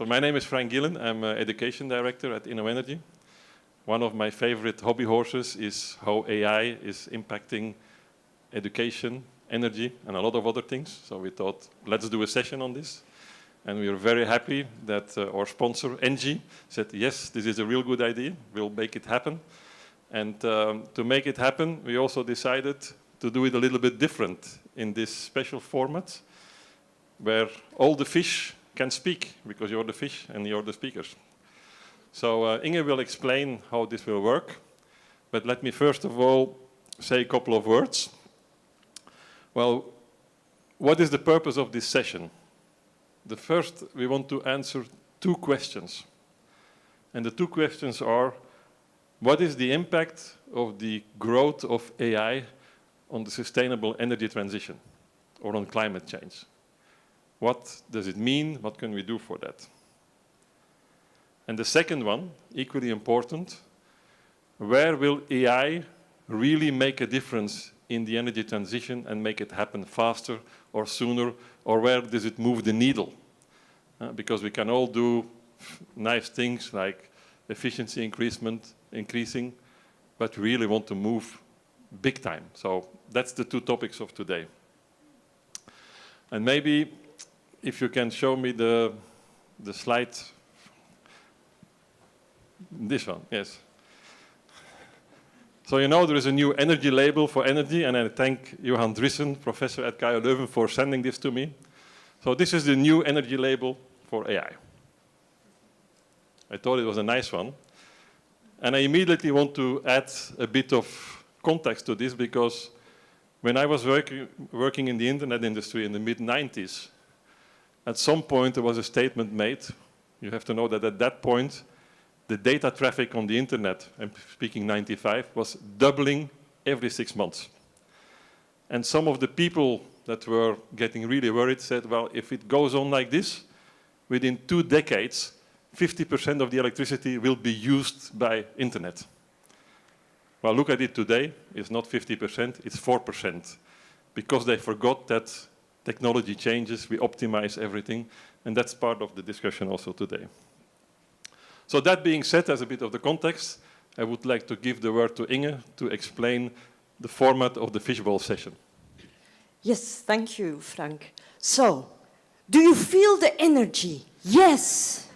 So my name is Frank Gielen. I'm Education Director at InnoEnergy. One of my favorite hobby horses is how AI is impacting education, energy, and a lot of other things. So we thought, let's do a session on this. And we are very happy that our sponsor, Engie, said, yes, this is a real good idea. We'll make it happen. And to make it happen, we also decided to do it a little bit different in this special format, where all the fish can speak, because you're the fish and you're the speakers. So Inge will explain how this will work. But let me first of all say a couple of words. Well, what is the purpose of this session? The first, we want to answer two questions. And the two questions are, what is the impact of the growth of AI on the sustainable energy transition or on climate change? What does it mean? What can we do for that? And the second one, equally important, where will AI really make a difference in the energy transition and make it happen faster or sooner, or where does it move the needle? Because we can all do nice things like efficiency increasing, but we really want to move big time. So that's the two topics of today. And maybe if you can show me the slide. This one, yes. So you know there is a new energy label for energy, and I thank Johan Driessen, professor at KU Leuven, for sending this to me. So this is the new energy label for AI. I thought it was a nice one. And I immediately want to add a bit of context to this, because when I was working in the internet industry in the mid-90s, at some point there was a statement made. You have to know that at that point, the data traffic on the internet, I'm speaking 95, was doubling every 6 months. And some of the people that were getting really worried said, well, if it goes on like this, within 2 decades, 50% of the electricity will be used by internet. Well, look at it today. It's not 50%, it's 4%. Because they forgot that technology changes, we optimize everything, and that's part of the discussion also today. So that being said, as a bit of the context, I would like to give the word to Inge to explain the format of the fishbowl session. Yes, thank you, Frank. So, do you feel the energy? Yes.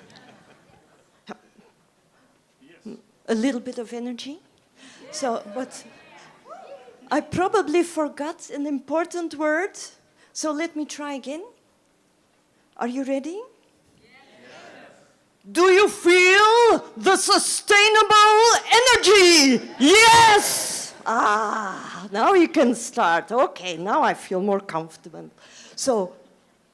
Yes. A little bit of energy? Yes. So, but I probably forgot an important word. So let me try again. Are you ready? Do you feel the sustainable energy? Yes! Ah, now you can start. Okay, now I feel more comfortable. So,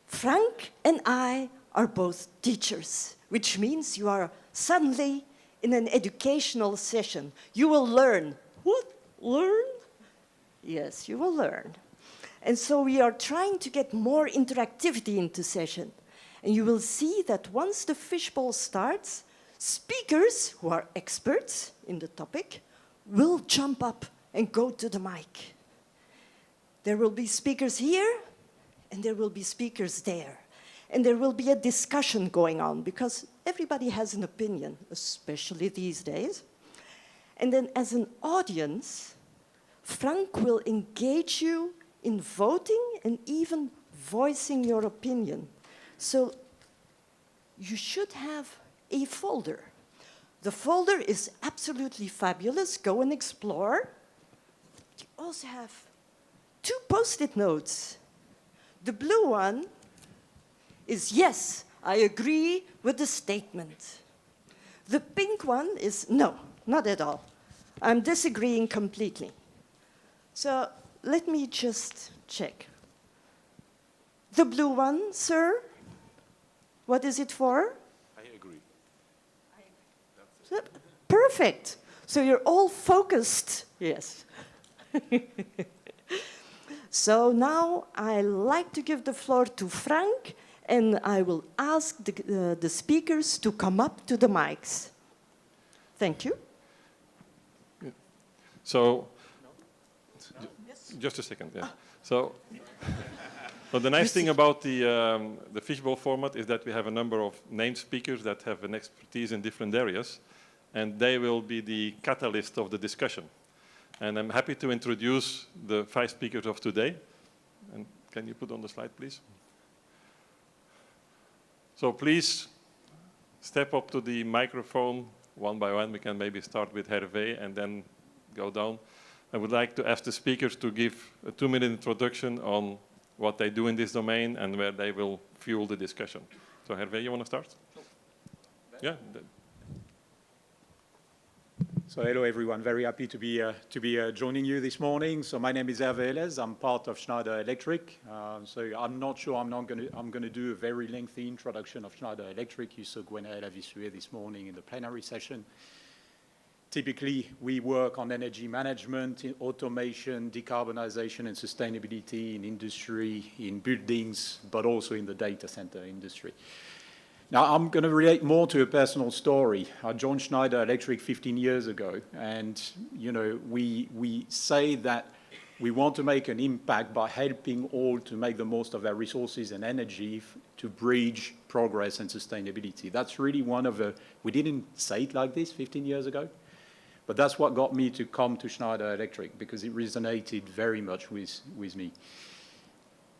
Frank and I are both teachers, which means you are suddenly in an educational session. You will learn. What? Learn? Yes, you will learn. And so we are trying to get more interactivity into session. And you will see that once the fishbowl starts, speakers who are experts in the topic will jump up and go to the mic. There will be speakers here, and there will be speakers there. And there will be a discussion going on, because everybody has an opinion, especially these days. And then as an audience, Frank will engage you in voting and even voicing your opinion. So you should have a folder. The folder is absolutely fabulous. Go and explore. You also have 2 post-it notes. The blue one is, yes, I agree with the statement. The pink one is, no, not at all. I'm disagreeing completely. So let me just check. The blue one, sir? What is it for? I agree. Perfect. So you're all focused. Yes. So now I like to give the floor to Frank, and I will ask the speakers to come up to the mics. Thank you. So, just a second. Yeah. So, So the nice thing about the fishbowl format is that we have a number of named speakers that have an expertise in different areas, and they will be the catalyst of the discussion. And I'm happy to introduce the 5 speakers of today. And can you put on the slide, please? So please step up to the microphone one by one. We can maybe start with Herve and then go down. I would like to ask the speakers to give a 2-minute introduction on what they do in this domain and where they will fuel the discussion. So Herve, you want to start? Yeah. So hello everyone, very happy to be joining you this morning. So my name is Herve Hellez, I'm part of Schneider Electric. So I'm not sure I'm going to do a very lengthy introduction of Schneider Electric. You saw GenAI this morning in the plenary session. Typically, we work on energy management, in automation, decarbonization and sustainability in industry, in buildings, but also in the data center industry. Now, I'm going to relate more to a personal story. I joined Schneider Electric 15 years ago, and we say that we want to make an impact by helping all to make the most of our resources and energy to bridge progress and sustainability. That's really one of the, we didn't say it like this 15 years ago, but that's what got me to come to Schneider Electric, because it resonated very much with me.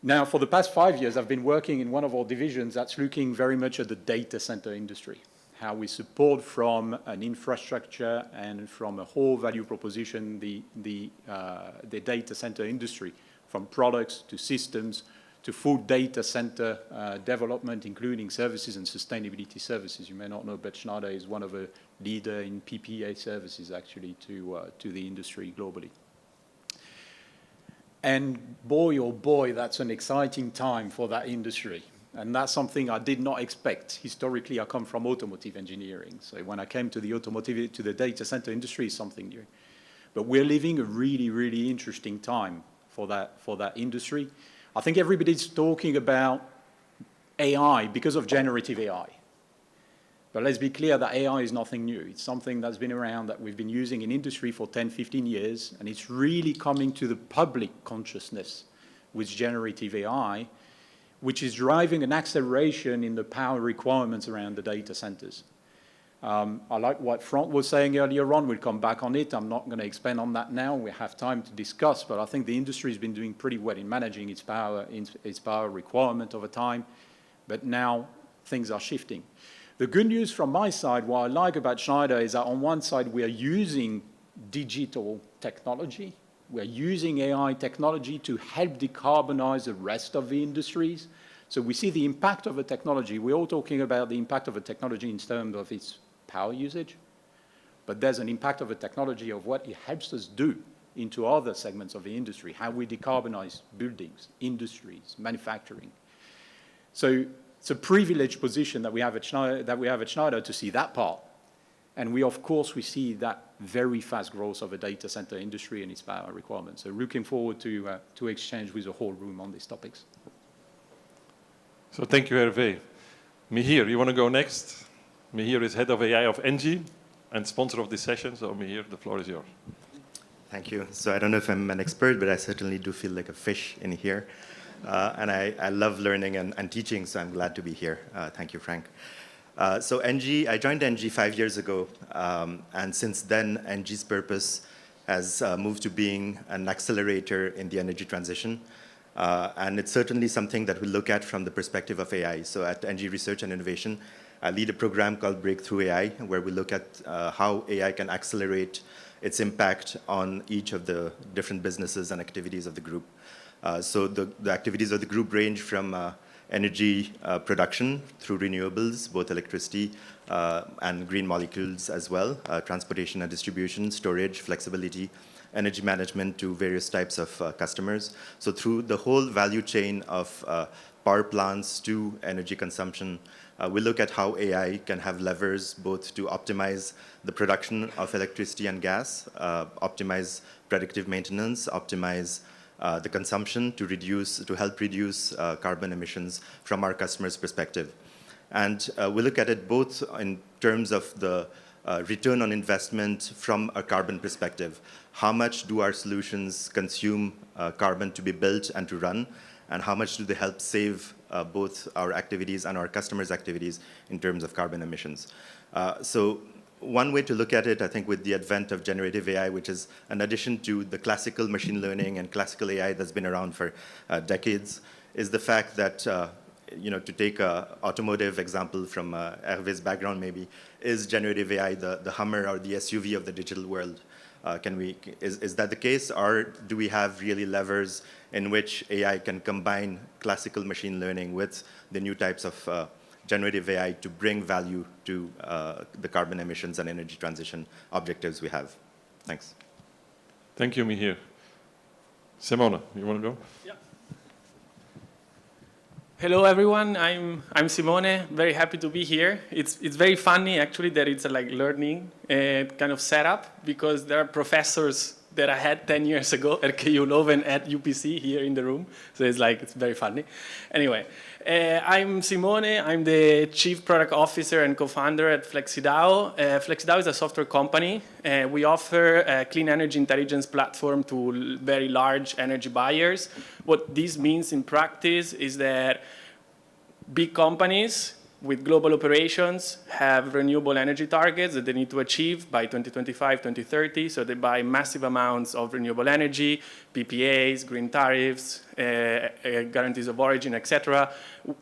Now, for the past 5 years, I've been working in one of our divisions that's looking very much at the data center industry, how we support from an infrastructure and from a whole value proposition the data center industry, from products to systems to full data center development, including services and sustainability services. You may not know, but Schneider is one of the leaders in PPA services, actually, to the industry globally. And boy, oh boy, that's an exciting time for that industry. And that's something I did not expect. Historically, I come from automotive engineering. So when I came to the data center industry, it's something new. But we're living a really, really interesting time for that industry. I think everybody's talking about AI because of generative AI. But let's be clear that AI is nothing new. It's something that's been around, that we've been using in industry for 10, 15 years, and it's really coming to the public consciousness with generative AI, which is driving an acceleration in the power requirements around the data centers. I like what Frank was saying earlier on. We'll come back on it. I'm not going to expand on that now. We have time to discuss, but I think the industry has been doing pretty well in managing its power requirement over time, but now things are shifting. The good news from my side, what I like about Schneider, is that on one side we are using digital technology, we're using AI technology to help decarbonize the rest of the industries. So we see the impact of a technology. We're all talking about the impact of a technology in terms of its power usage, but there's an impact of a technology of what it helps us do into other segments of the industry, how we decarbonize buildings, industries, manufacturing. So it's a privileged position that we have at Schneider to see that part. And we see that very fast growth of a data center industry and its power requirements. So looking forward to exchange with the whole room on these topics. So thank you, Hervé. Mihir, you want to go next? Mihir is head of AI of Engie and sponsor of this session. So Mihir, the floor is yours. Thank you. So I don't know if I'm an expert, but I certainly do feel like a fish in here. And I love learning and teaching, so I'm glad to be here. Thank you, Frank. So Engie, I joined Engie 5 years ago, and since then, Engie's purpose has moved to being an accelerator in the energy transition. And it's certainly something that we look at from the perspective of AI. So at Engie Research and Innovation, I lead a program called Breakthrough AI, where we look at how AI can accelerate its impact on each of the different businesses and activities of the group. So the activities of the group range from energy production through renewables, both electricity and green molecules as well, transportation and distribution, storage, flexibility, energy management to various types of customers. So through the whole value chain of power plants to energy consumption, we look at how AI can have levers both to optimize the production of electricity and gas, optimize predictive maintenance, optimize the consumption to help reduce carbon emissions from our customers' perspective. And we look at it both in terms of the return on investment from a carbon perspective. How much do our solutions consume carbon to be built and to run? and how much do they help save both our activities and our customers' activities in terms of carbon emissions. So one way to look at it, I think, with the advent of generative AI, which is an addition to the classical machine learning and classical AI that's been around for decades, is the fact that, to take an automotive example from Herve's background maybe, is generative AI the Hummer or the SUV of the digital world? Is that the case, or do we have really levers in which AI can combine classical machine learning with the new types of generative AI to bring value to the carbon emissions and energy transition objectives we have? Thanks. Thank you, Mihir. Simone, you want to go? Yeah. Hello, everyone. I'm Simone. Very happy to be here. It's very funny, actually, that it's a learning kind of setup, because there are professors that I had 10 years ago at KU Leuven at UPC here in the room. So it's very funny. Anyway, I'm Simone. I'm the Chief Product Officer and co-founder at Flexidao. Flexidao is a software company. We offer a clean energy intelligence platform to very large energy buyers. What this means in practice is that big companies with global operations have renewable energy targets that they need to achieve by 2025, 2030. So they buy massive amounts of renewable energy, PPAs, green tariffs, guarantees of origin, etc.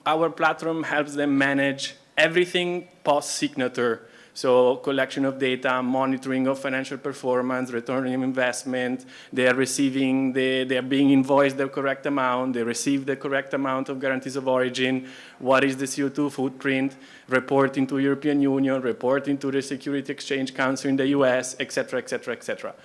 Our platform helps them manage everything post-signature. So collection of data, monitoring of financial performance, return on investment. They are receiving, they are being invoiced the correct amount. They receive the correct amount of guarantees of origin. What is the CO2 footprint? Reporting to European Union, reporting to the Security Exchange Council in the US, etc., etc., etc.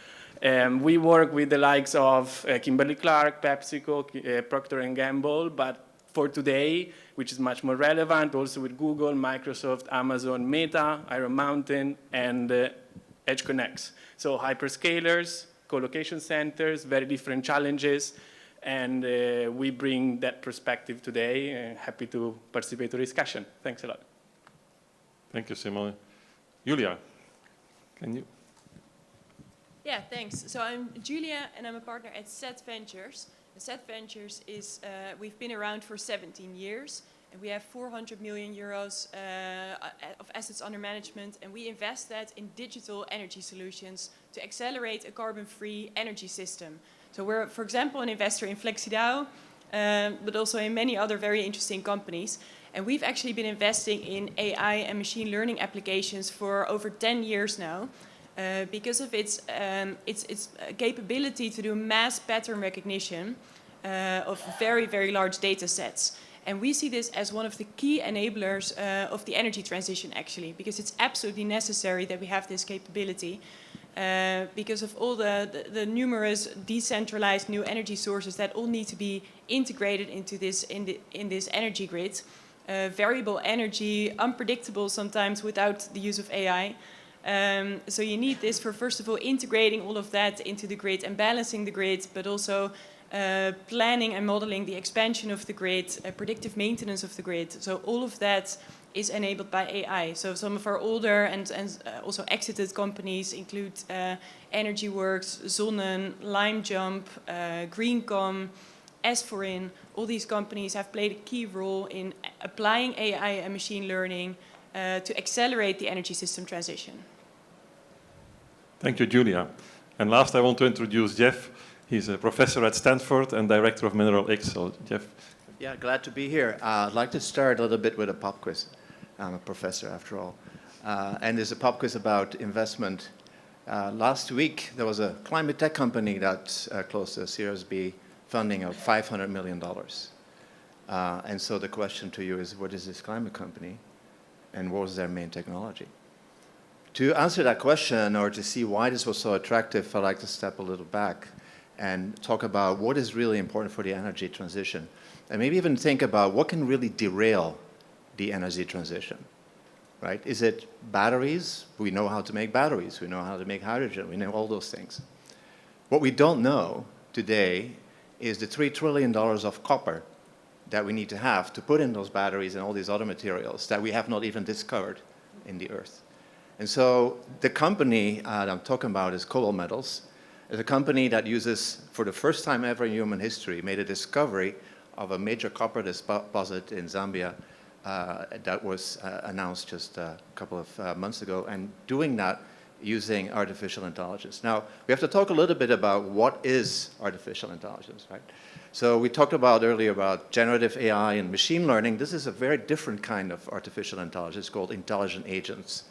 We work with the likes of Kimberly-Clark, PepsiCo, Procter & Gamble, but for today, which is much more relevant, also with Google, Microsoft, Amazon, Meta, Iron Mountain, and EdgeConneX. So hyperscalers, co-location centers, very different challenges, and we bring that perspective today. Happy to participate in the discussion. Thanks a lot. Thank you, Simone. Julia, can you? Yeah, thanks. So I'm Julia, and I'm a partner at Set Ventures. Set Ventures is, we've been around for 17 years, and we have 400 million euros of assets under management, and we invest that in digital energy solutions to accelerate a carbon-free energy system. So we're, for example, an investor in Flexidao, but also in many other very interesting companies. And we've actually been investing in AI and machine learning applications for over 10 years now. Because of its capability to do mass pattern recognition of very, very large data sets. And we see this as one of the key enablers of the energy transition, actually, because it's absolutely necessary that we have this capability because of all the numerous decentralized new energy sources that all need to be integrated into this in this energy grid. Variable energy, unpredictable sometimes without the use of AI. So you need this for, first of all, integrating all of that into the grid and balancing the grid, but also planning and modeling the expansion of the grid, predictive maintenance of the grid. So all of that is enabled by AI. So some of our older and also exited companies include EnergyWorks, Zonnen, LimeJump, GreenCom, S4In. All these companies have played a key role in applying AI and machine learning to accelerate the energy system transition. Thank you, Julia. And last, I want to introduce Jef. He's a professor at Stanford and director of MineralX. So, Jef. Yeah, glad to be here. I'd like to start a little bit with a pop quiz. I'm a professor, after all. And there's a pop quiz about investment. Last week, there was a climate tech company that closed a Series B funding of $500 million. And so the question to you is, what is this climate company? And what was their main technology? To answer that question, or to see why this was so attractive, I'd like to step a little back and talk about what is really important for the energy transition. And maybe even think about what can really derail the energy transition, right? Is it batteries? We know how to make batteries. We know how to make hydrogen. We know all those things. What we don't know today is the $3 trillion of copper that we need to have to put in those batteries and all these other materials that we have not even discovered in the earth. And so the company that I'm talking about is Cobalt Metals. It's a company that uses, for the first time ever in human history, made a discovery of a major copper deposit in Zambia that was announced just a couple of months ago, and doing that using artificial intelligence. Now, we have to talk a little bit about what is artificial intelligence, right? So we talked about earlier about generative AI and machine learning. This is a very different kind of artificial intelligence called intelligent agents.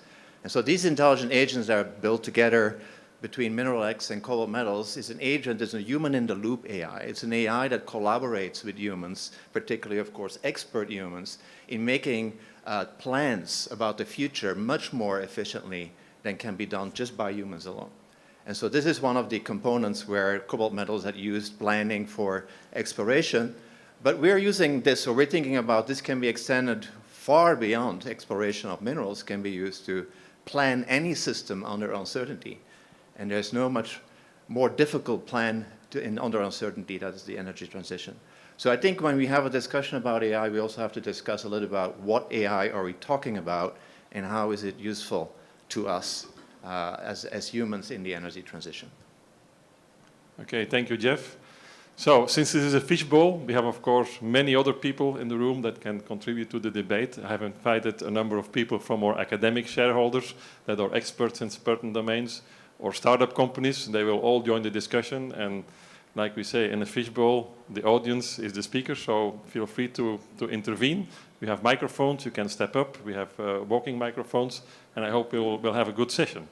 And so these intelligent agents that are built together between MineralX and Cobalt Metals is an agent, is a human-in-the-loop AI. It's an AI that collaborates with humans, particularly, of course, expert humans, in making plans about the future much more efficiently than can be done just by humans alone. And so this is one of the components where Cobalt Metals had used planning for exploration. But we're using this, or we're thinking about this can be extended far beyond exploration of minerals, can be used to plan any system under uncertainty. And there's no much more difficult plan under uncertainty, that is the energy transition. So I think when we have a discussion about AI, we also have to discuss a little about what AI are we talking about and how is it useful to us as humans in the energy transition. Okay, thank you, Jef. So, since this is a fishbowl, we have, of course, many other people in the room that can contribute to the debate. I have invited a number of people from our academic shareholders that are experts in certain domains, or startup companies. They will all join the discussion. And like we say, in a fishbowl, the audience is the speaker, so feel free to intervene. We have microphones, you can step up. We have walking microphones, and I hope we'll have a good session.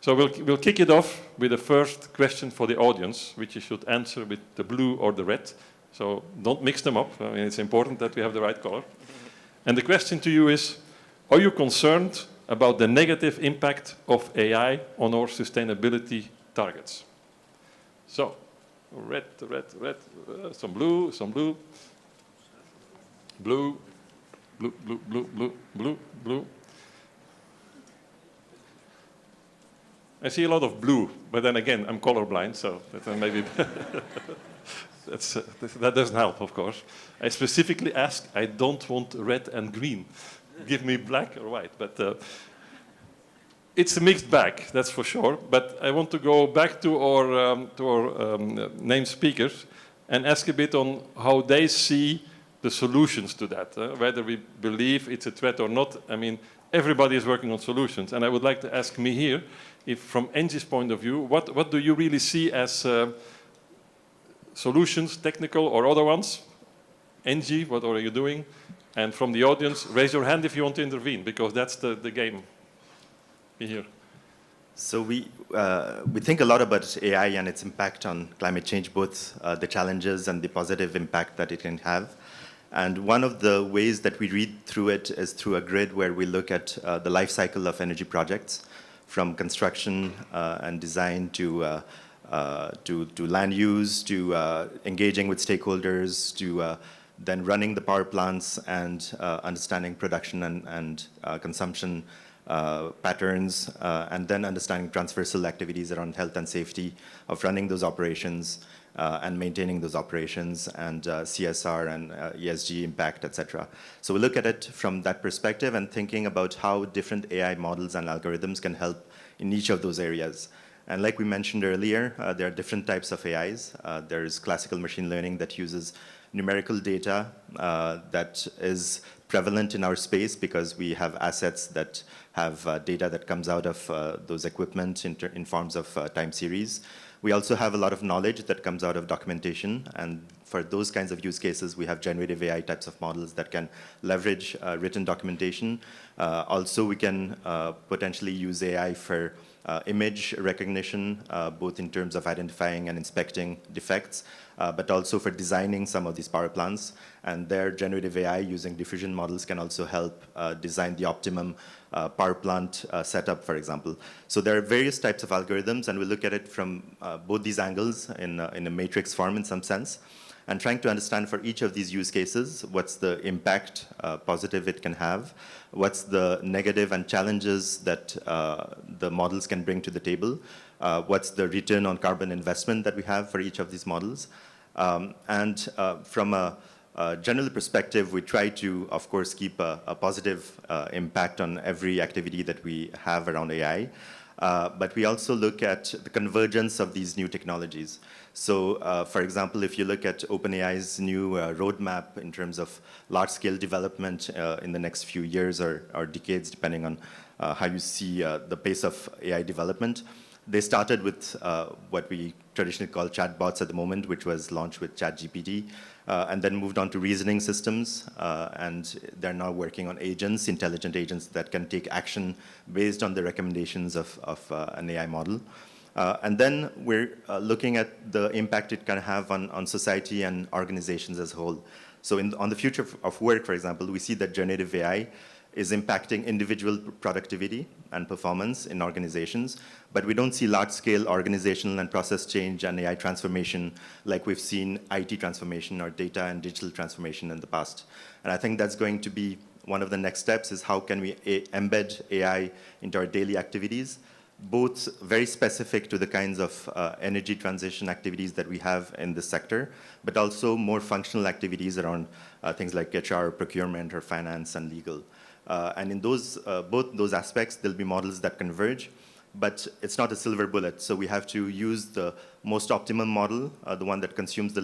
So we'll kick it off with the first question for the audience, which you should answer with the blue or the red. So don't mix them up. I mean, it's important that we have the right color. And the question to you is, are you concerned about the negative impact of AI on our sustainability targets? So, red, some blue, blue, blue. I see a lot of blue, but then again, I'm colorblind, so that maybe that doesn't help, of course. I specifically ask, I don't want red and green. Give me black or white, but it's a mixed bag, that's for sure. But I want to go back to our named speakers and ask a bit on how they see the solutions to that, whether we believe it's a threat or not. I mean, everybody is working on solutions, and I would like to ask Mihir, if from Engie's point of view, what do you really see as solutions, technical or other ones? Engie, what are you doing? And from the audience, raise your hand if you want to intervene, because that's the game. Mihir. So we think a lot about AI and its impact on climate change, both the challenges and the positive impact that it can have. And one of the ways that we read through it is through a grid where we look at the life cycle of energy projects, from construction and design to land use, to engaging with stakeholders, to then running the power plants and understanding production and consumption patterns, and then understanding transversal activities around health and safety of running those operations and maintaining those operations, and CSR and ESG impact, etc. So we look at it from that perspective and thinking about how different AI models and algorithms can help in each of those areas. And like we mentioned earlier, there are different types of AIs. There's classical machine learning that uses numerical data that is prevalent in our space because we have assets that have data that comes out of those equipment in forms of time series. We also have a lot of knowledge that comes out of documentation, and for those kinds of use cases, we have generative AI types of models that can leverage written documentation. Also, we can potentially use AI for image recognition, both in terms of identifying and inspecting defects, but also for designing some of these power plants. And their generative AI using diffusion models can also help design the optimum power plant setup, for example. So there are various types of algorithms, and we look at it from both these angles in a matrix form in some sense, and trying to understand for each of these use cases, what's the impact positive it can have, what's the negative and challenges that the models can bring to the table, what's the return on carbon investment that we have for each of these models. And from a general perspective, we try to, of course, keep a positive impact on every activity that we have around AI. But we also look at the convergence of these new technologies. So, for example, if you look at OpenAI's new roadmap in terms of large-scale development in the next few years or decades, depending on how you see the pace of AI development, they started with what we traditionally call chatbots at the moment, which was launched with ChatGPT, and then moved on to reasoning systems, and they're now working on agents, intelligent agents that can take action based on the recommendations of an AI model. And then we're looking at the impact it can have on society and organizations as a whole. So on the future of work, for example, we see that generative AI is impacting individual productivity and performance in organizations, but we don't see large-scale organizational and process change and AI transformation like we've seen IT transformation or data and digital transformation in the past. And I think that's going to be one of the next steps, is how can we embed AI into our daily activities, both very specific to the kinds of energy transition activities that we have in this sector, but also more functional activities around things like HR, procurement, or finance and legal. And in those, both those aspects, there'll be models that converge, but it's not a silver bullet. So we have to use the most optimal model, the one that consumes the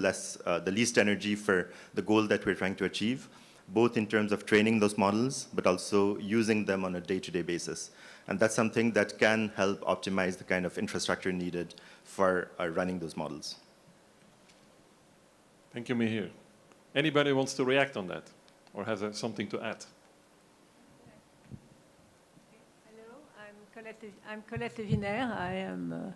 least energy for the goal that we're trying to achieve, both in terms of training those models, but also using them on a day-to-day basis. And that's something that can help optimize the kind of infrastructure needed for running those models. Thank you, Mihir. Anybody wants to react on that or has something to add? I'm Colette Lewiner. I am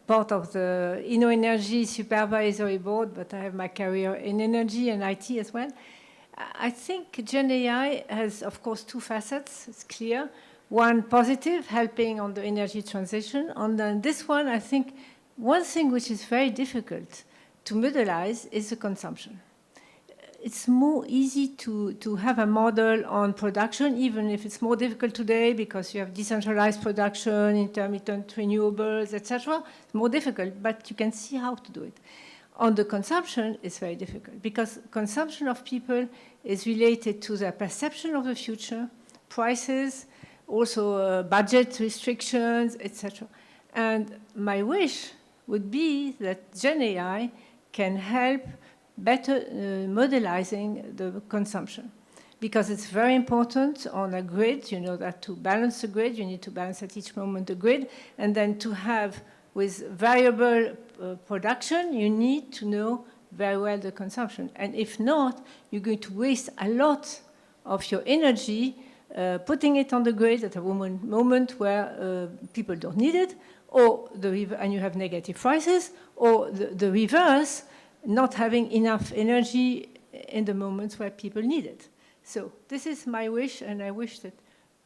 part of the InnoEnergy Supervisory Board, but I have my career in energy and IT as well. I think GenAI has, of course, two facets. It's clear. One positive, helping on the energy transition. And then this one, I think, one thing which is very difficult to modelize is the consumption. It's more easy to have a model on production, even if it's more difficult today because you have decentralized production, intermittent renewables, etc. It's more difficult, but you can see how to do it. On the consumption, it's very difficult because consumption of people is related to their perception of the future, prices, also budget restrictions, etc. And my wish would be that GenAI can help better modelizing the consumption, because it's very important on a grid. You know that to balance the grid, you need to balance at each moment the grid, and then to have with variable production, you need to know very well the consumption. And if not, you're going to waste a lot of your energy putting it on the grid at a moment where people don't need it, or and you have negative prices, or the reverse, not having enough energy in the moments where people need it. So this is my wish, and I wish that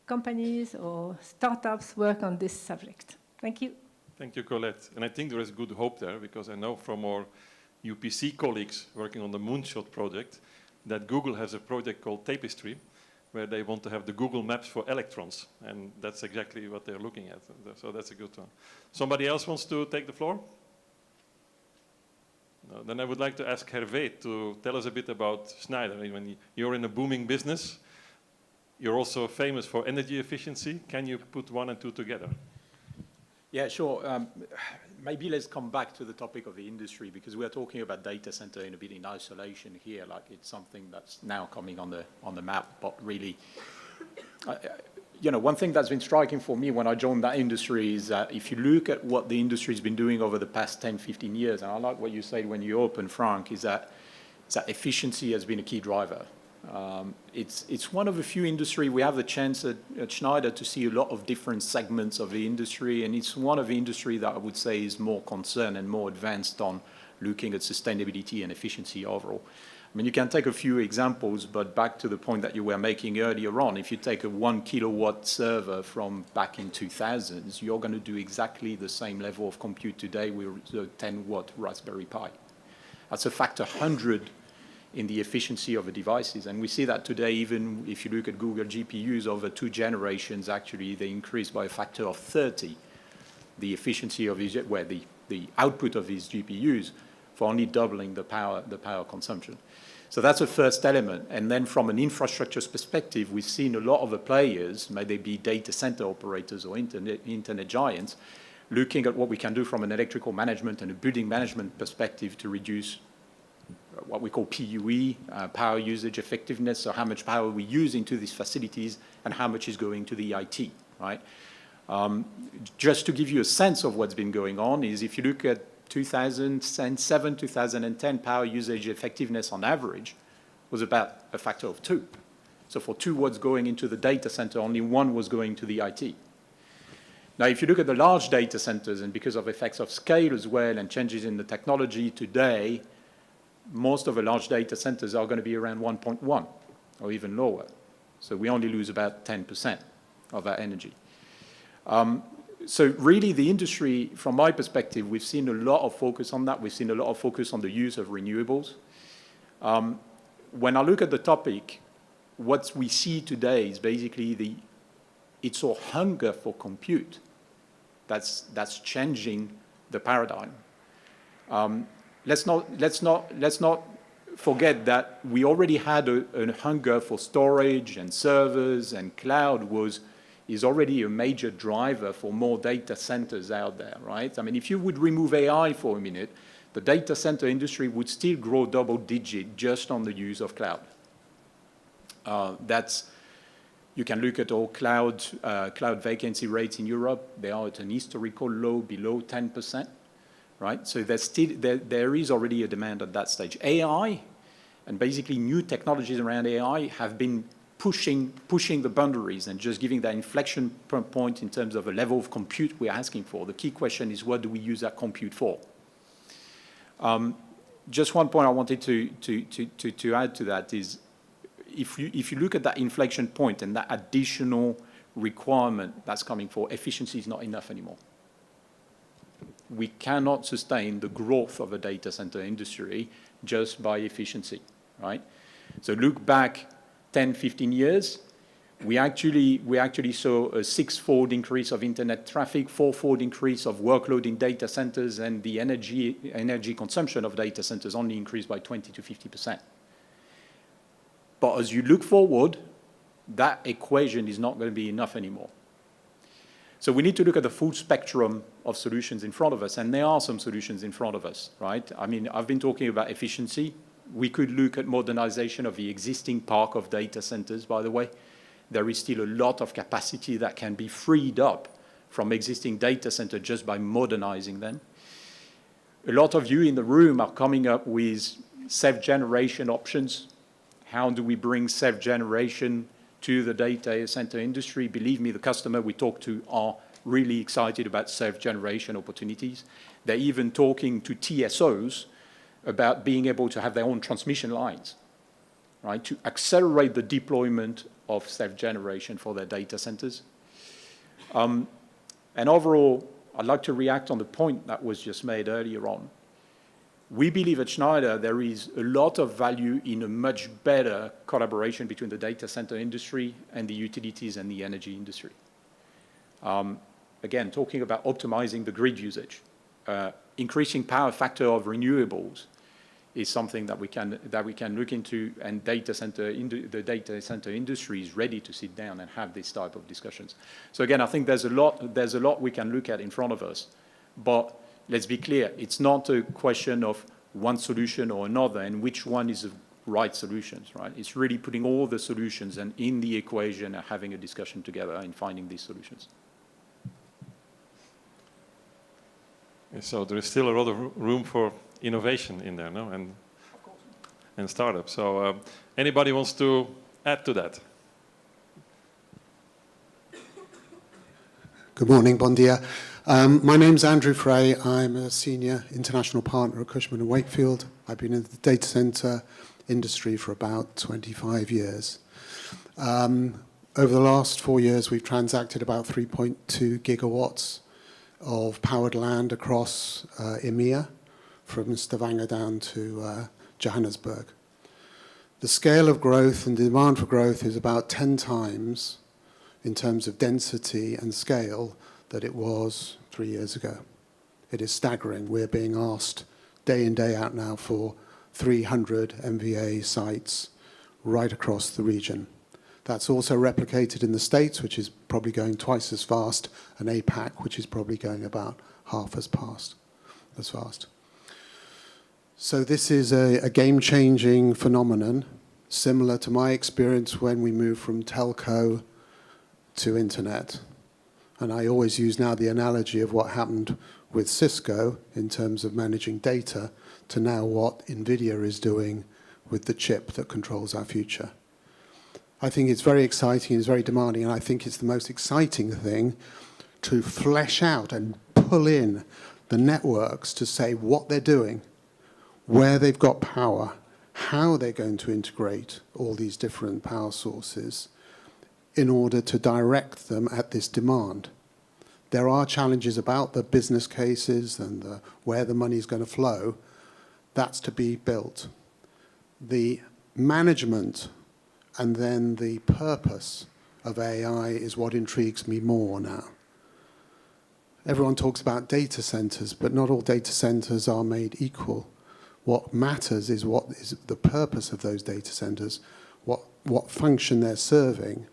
companies or startups work on this subject. Thank you. Thank you, Colette. And I think there is good hope there, because I know from our UPC colleagues working on the Moonshot project that Google has a project called Tapestry, where they want to have the Google Maps for electrons. And that's exactly what they're looking at. So that's a good one. Somebody else wants to take the floor? No, then I would like to ask Herve to tell us a bit about Schneider. I mean, when you're in a booming business, you're also famous for energy efficiency. Can you put one and two together? Yeah, sure. Maybe let's come back to the topic of the industry, because we are talking about data center in a bit in isolation here, like it's something that's now coming on the map. But really, you know, one thing that's been striking for me when I joined that industry is that if you look at what the industry's been doing over the past 10, 15 years, and I like what you said when you opened, Frank, is that efficiency has been a key driver. It's one of a few industry we have the chance at Schneider to see a lot of different segments of the industry, and it's one of the industry that I would say is more concerned and more advanced on looking at sustainability and efficiency overall. I mean, you can take a few examples, but back to the point that you were making earlier on, if you take a 1 kilowatt server from back in 2000s, you're going to do exactly the same level of compute today with a 10-watt Raspberry Pi. That's a factor 100 in the efficiency of the devices. And we see that today, even if you look at Google GPUs over 2 generations, actually, they increased by a factor of 30 the efficiency of these, the output of these GPUs for only doubling the power consumption. So that's the first element. And then from an infrastructure perspective, we've seen a lot of the players, may they be data center operators or internet giants, looking at what we can do from an electrical management and a building management perspective to reduce what we call PUE, power usage effectiveness, so how much power we use into these facilities and how much is going to the IT, right? Just to give you a sense of what's been going on is if you look at 2007, 2010 power usage effectiveness on average was about a factor of 2. So for 2 watts going into the data center, only 1 was going to the IT. Now, if you look at the large data centers, and because of effects of scale as well and changes in the technology today, most of the large data centers are going to be around 1.1 or even lower. So we only lose about 10% of our energy. So really the industry, from my perspective, we've seen a lot of focus on that. We've seen a lot of focus on the use of renewables. When I look at the topic, what we see today is basically it's our hunger for compute that's changing the paradigm. Let's not forget that we already had a hunger for storage and servers, and cloud is already a major driver for more data centers out there, right? I mean, if you would remove AI for a minute, the data center industry would still grow double-digit just on the use of cloud. You can look at all cloud vacancy rates in Europe. They are at an historical low, below 10%, right? So there is already a demand at that stage. AI and basically new technologies around AI have been pushing the boundaries and just giving that inflection point in terms of the level of compute we're asking for. The key question is, what do we use that compute for? Just one point I wanted to add to that is, if you look at that inflection point and that additional requirement that's coming for, efficiency is not enough anymore. We cannot sustain the growth of a data center industry just by efficiency, right? So look back 10, 15 years, we actually saw a 6-fold increase of internet traffic, 4-fold increase of workload in data centers, and the energy consumption of data centers only increased by 20 to 50%. But as you look forward, that equation is not going to be enough anymore. So we need to look at the full spectrum of solutions in front of us, and there are some solutions in front of us, right? I mean, I've been talking about efficiency. We could look at modernization of the existing park of data centers, by the way. There is still a lot of capacity that can be freed up from existing data centers just by modernizing them. A lot of you in the room are coming up with self-generation options. How do we bring self-generation to the data center industry? Believe me, the customer we talk to are really excited about self-generation opportunities. They're even talking to TSOs about being able to have their own transmission lines, right, to accelerate the deployment of self-generation for their data centers. And overall, I'd like to react on the point that was just made earlier on. We believe at Schneider there is a lot of value in a much better collaboration between the data center industry and the utilities and the energy industry. Again, talking about optimizing the grid usage, increasing power factor of renewables is something that we can look into, and the data center industry is ready to sit down and have this type of discussions. So again, I think there's a lot we can look at in front of us, but let's be clear, it's not a question of one solution or another and which one is the right solutions, right? It's really putting all the solutions and in the equation and having a discussion together and finding these solutions. So there is still a lot of room for innovation in there, no? And startups. So anybody wants to add to that? Good morning, bon dia. My name's Andrew Fray. I'm a senior international partner at Cushman & Wakefield. I've been in the data center industry for about 25 years. Over the last 4 years, we've transacted about 3.2 gigawatts of powered land across EMEA, from Stavanger down to Johannesburg. The scale of growth and demand for growth is about 10 times in terms of density and scale that it was 3 years ago. It is staggering. We're being asked day in, day out now for 300 MVA sites right across the region. That's also replicated in the States, which is probably going twice as fast, and APAC, which is probably going about half as fast. So this is a game-changing phenomenon, similar to my experience when we moved from telco to internet. And I always use now the analogy of what happened with Cisco in terms of managing data to now what NVIDIA is doing with the chip that controls our future. I think it's very exciting, it's very demanding, and I think it's the most exciting thing to flesh out and pull in the networks to say what they're doing, where they've got power, how they're going to integrate all these different power sources in order to direct them at this demand. There are challenges about the business cases and where the money is going to flow. That's to be built. The management and then the purpose of AI is what intrigues me more now. Everyone talks about data centers, but not all data centers are made equal. What matters is what is the purpose of those data centers, what function they're serving,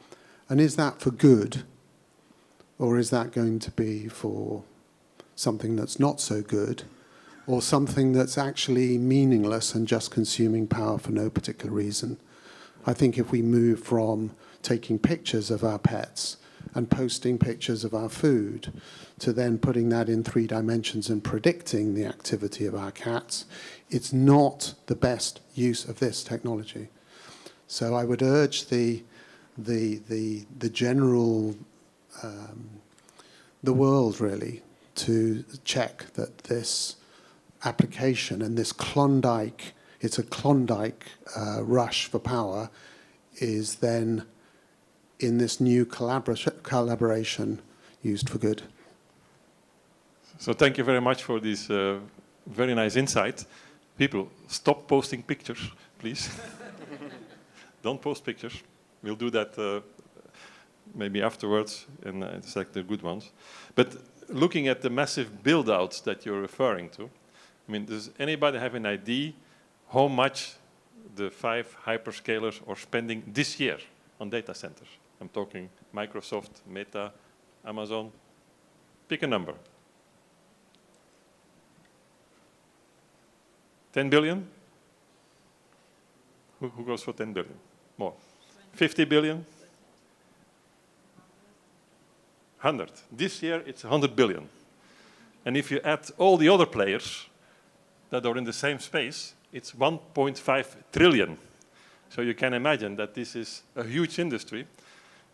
and is that for good, or is that going to be for something that's not so good, or something that's actually meaningless and just consuming power for no particular reason? I think if we move from taking pictures of our pets and posting pictures of our food to then putting that in 3 dimensions and predicting the activity of our cats, it's not the best use of this technology. So I would urge the general, the world really, to check that this application and this Klondike, it's a Klondike rush for power, is then in this new collaboration used for good. So thank you very much for this very nice insight. People, stop posting pictures, please. Don't post pictures. We'll do that maybe afterwards and select the good ones. But looking at the massive build-outs that you're referring to, I mean, does anybody have an idea how much the 5 hyperscalers are spending this year on data centers? I'm talking Microsoft, Meta, Amazon. Pick a number. 10 billion? Who goes for 10 billion? More. 50 billion? 100. This year it's 100 billion. And if you add all the other players that are in the same space, it's 1.5 trillion. So you can imagine that this is a huge industry.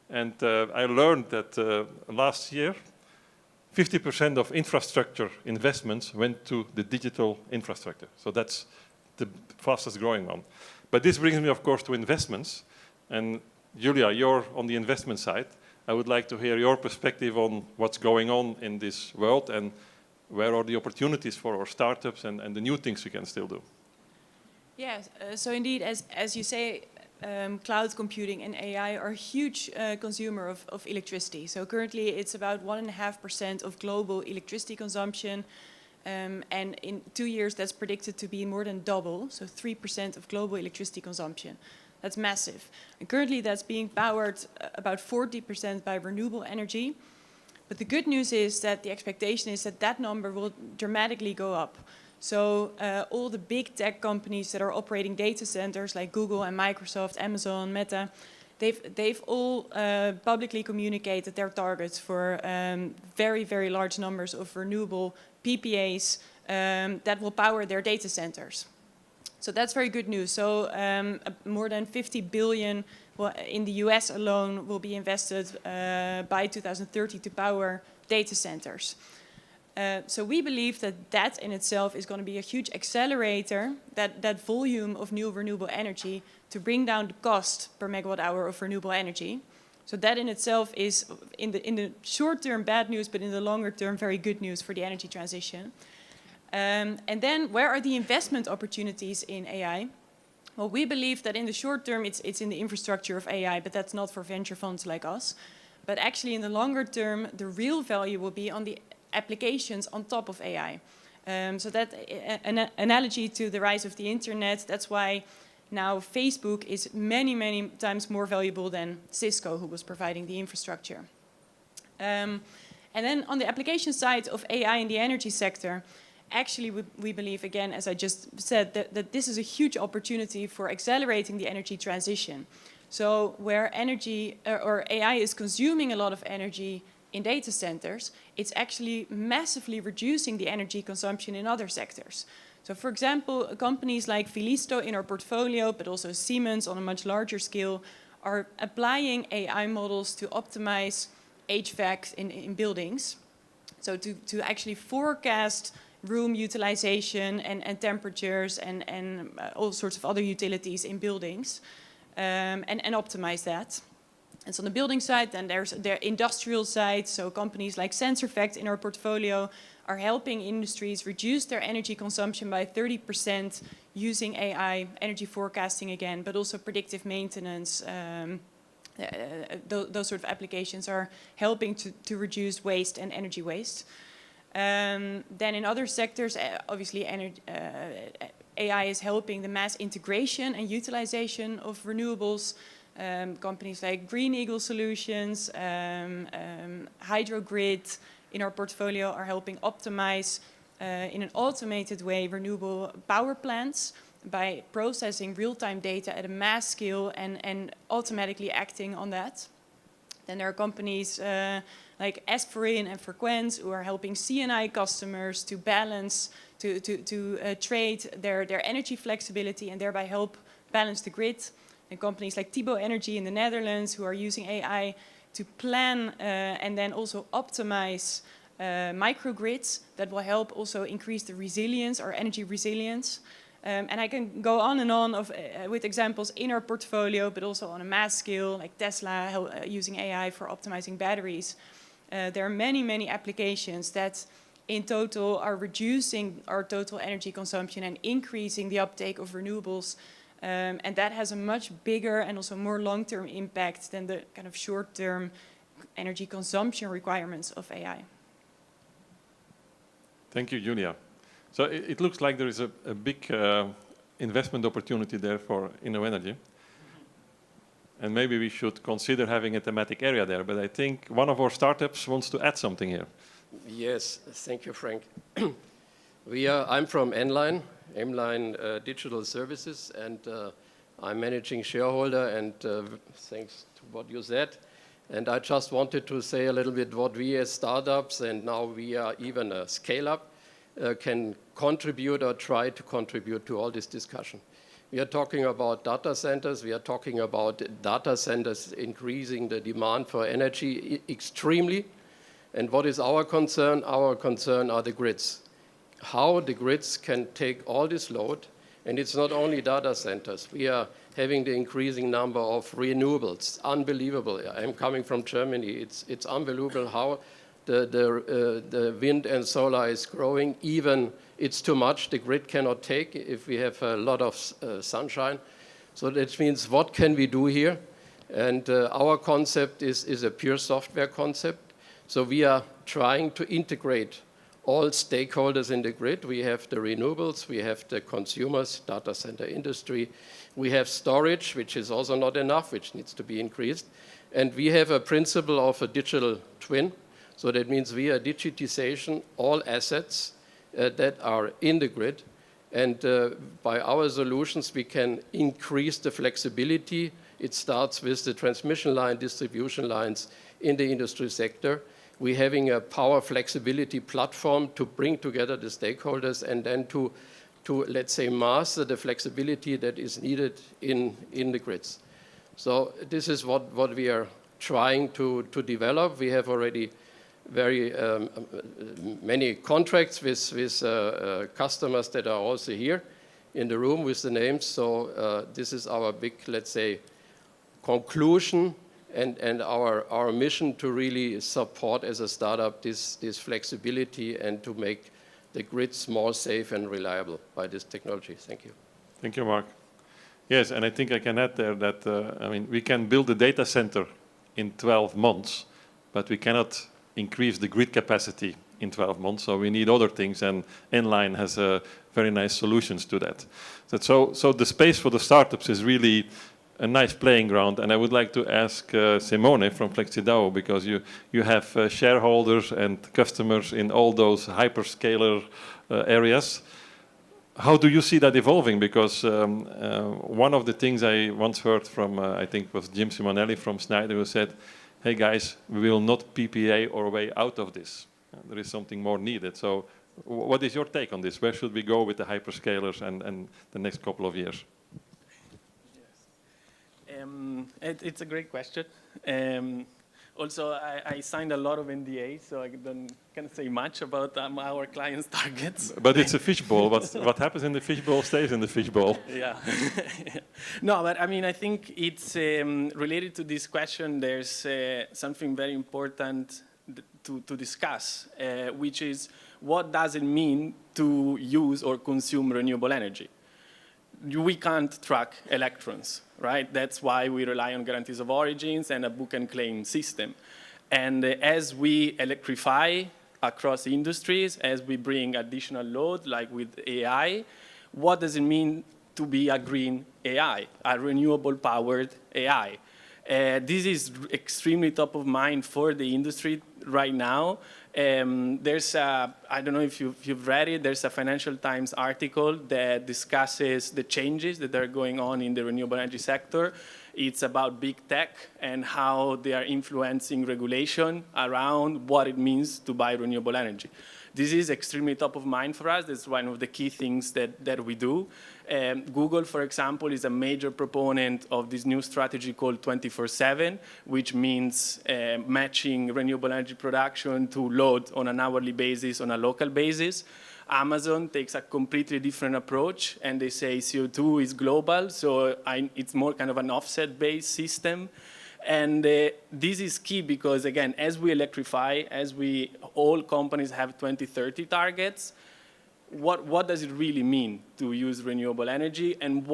And I learned that last year, 50% of infrastructure investments went to the digital infrastructure. So that's the fastest growing one. But this brings me, of course, to investments. And Julia, you're on the investment side. I would like to hear your perspective on what's going on in this world and where are the opportunities for our startups and the new things we can still do. Yes, so indeed, as you say, cloud computing and AI are a huge consumer of electricity. So currently it's about 1.5% of global electricity consumption. And in 2 years that's predicted to be more than double, so 3% of global electricity consumption. That's massive. And currently that's being powered about 40% by renewable energy. But the good news is that the expectation is that that number will dramatically go up. So all the big tech companies that are operating data centers like Google and Microsoft, Amazon, Meta, they've all publicly communicated their targets for very, very large numbers of renewable PPAs that will power their data centers. So that's very good news. So more than 50 billion in the US alone will be invested by 2030 to power data centers. So we believe that that in itself is going to be a huge accelerator, that volume of new renewable energy, to bring down the cost per megawatt hour of renewable energy. So that in itself is, in the short term, bad news, but in the longer term, very good news for the energy transition. And then where are the investment opportunities in AI? Well, we believe that in the short term, it's in the infrastructure of AI, but that's not for venture funds like us. But actually in the longer term, the real value will be on the applications on top of AI. So that an analogy to the rise of the internet, that's why now Facebook is many, many times more valuable than Cisco, who was providing the infrastructure. And then on the application side of AI in the energy sector, actually we believe, again, as I just said, that this is a huge opportunity for accelerating the energy transition. So where energy or AI is consuming a lot of energy in data centers, it's actually massively reducing the energy consumption in other sectors. So for example, companies like Filisto in our portfolio, but also Siemens on a much larger scale, are applying AI models to optimize HVAC in buildings. So to actually forecast room utilization and temperatures and all sorts of other utilities in buildings and optimize that. And so on the building side, then there's the industrial side. So companies like SensorFact in our portfolio are helping industries reduce their energy consumption by 30% using AI, energy forecasting again, but also predictive maintenance. Those sort of applications are helping to reduce waste and energy waste. Then in other sectors, obviously AI is helping the mass integration and utilization of renewables. Companies like Green Eagle Solutions, Hydrogrid in our portfolio are helping optimize in an automated way renewable power plants by processing real-time data at a mass scale and automatically acting on that. Then there are companies like Esferin and Frequenz who are helping C&I customers to balance, to trade their energy flexibility and thereby help balance the grid. And companies like Thibaut Energy in the Netherlands who are using AI to plan and then also optimize microgrids that will help also increase the resilience, our energy resilience. And I can go on and on with examples in our portfolio, but also on a mass scale, like Tesla using AI for optimizing batteries. There are many, many applications that in total are reducing our total energy consumption and increasing the uptake of renewables. And that has a much bigger and also more long-term impact than the kind of short-term energy consumption requirements of AI. Thank you, Julia. So it looks like there is a big investment opportunity there for InnoEnergy. And maybe we should consider having a thematic area there. But I think one of our startups wants to add something here. Yes, thank you, Frank. I'm from Enline Digital Services, and I'm managing shareholder, and thanks to what you said. And I just wanted to say a little bit what we as startups, and now we are even a scale-up, can contribute or try to contribute to all this discussion. We are talking about data centers. We are talking about data centers increasing the demand for energy extremely. And what is our concern? Our concern are the grids. How the grids can take all this load. And it's not only data centers. We are having the increasing number of renewables. Unbelievable. I'm coming from Germany. It's unbelievable how the wind and solar is growing. Even it's too much. The grid cannot take if we have a lot of sunshine. So that means what can we do here? And our concept is a pure software concept. So we are trying to integrate all stakeholders in the grid. We have the renewables, we have the consumers, data center industry. We have storage, which is also not enough, which needs to be increased. And we have a principle of a digital twin. So that means we are digitization all assets that are in the grid. And by our solutions, we can increase the flexibility. It starts with the transmission line, distribution lines in the industry sector. We're having a power flexibility platform to bring together the stakeholders and then to let's say, master the flexibility that is needed in the grids. So this is what we are trying to develop. We have already very many contracts with customers that are also here in the room with the names. So this is our big, let's say, conclusion and our mission to really support as a startup this flexibility and to make the grids more safe and reliable by this technology. Thank you. Thank you, Mark. Yes, and I think I can add there that we can build a data center in 12 months, but we cannot increase the grid capacity in 12 months. So we need other things, and Enline has very nice solutions to that. So the space for the startups is really a nice playing ground. And I would like to ask Simone from Flexidao, because you have shareholders and customers in all those hyperscaler areas. How do you see that evolving? Because one of the things I once heard from, I think it was Jim Simonelli from Schneider, who said, hey guys, we will not PPA our way out of this. There is something more needed. So what is your take on this? Where should we go with the hyperscalers and the next couple of years? It's a great question. Also, I signed a lot of NDAs, so I can't say much about our clients' targets. But it's a fishbowl. What happens in the fishbowl stays in the fishbowl. Yeah. No, but I mean, I think it's related to this question. There's something very important to discuss, which is what does it mean to use or consume renewable energy? We can't track electrons, right? That's why we rely on guarantees of origins and a book and claim system. And as we electrify across industries, as we bring additional load, like with AI, what does it mean to be a green AI, a renewable powered AI? This is extremely top of mind for the industry right now. There's I don't know if you've read it, there's a Financial Times article that discusses the changes that are going on in the renewable energy sector. It's about big tech and how they are influencing regulation around what it means to buy renewable energy. This is extremely top of mind for us. That's one of the key things that we do. Google, for example, is a major proponent of this new strategy called 24/7, which means matching renewable energy production to load on an hourly basis, on a local basis. Amazon takes a completely different approach, and they say CO2 is global, so it's more kind of an offset-based system. And this is key because, again, as we electrify, all companies have 2030 targets, what does it really mean to use renewable energy, and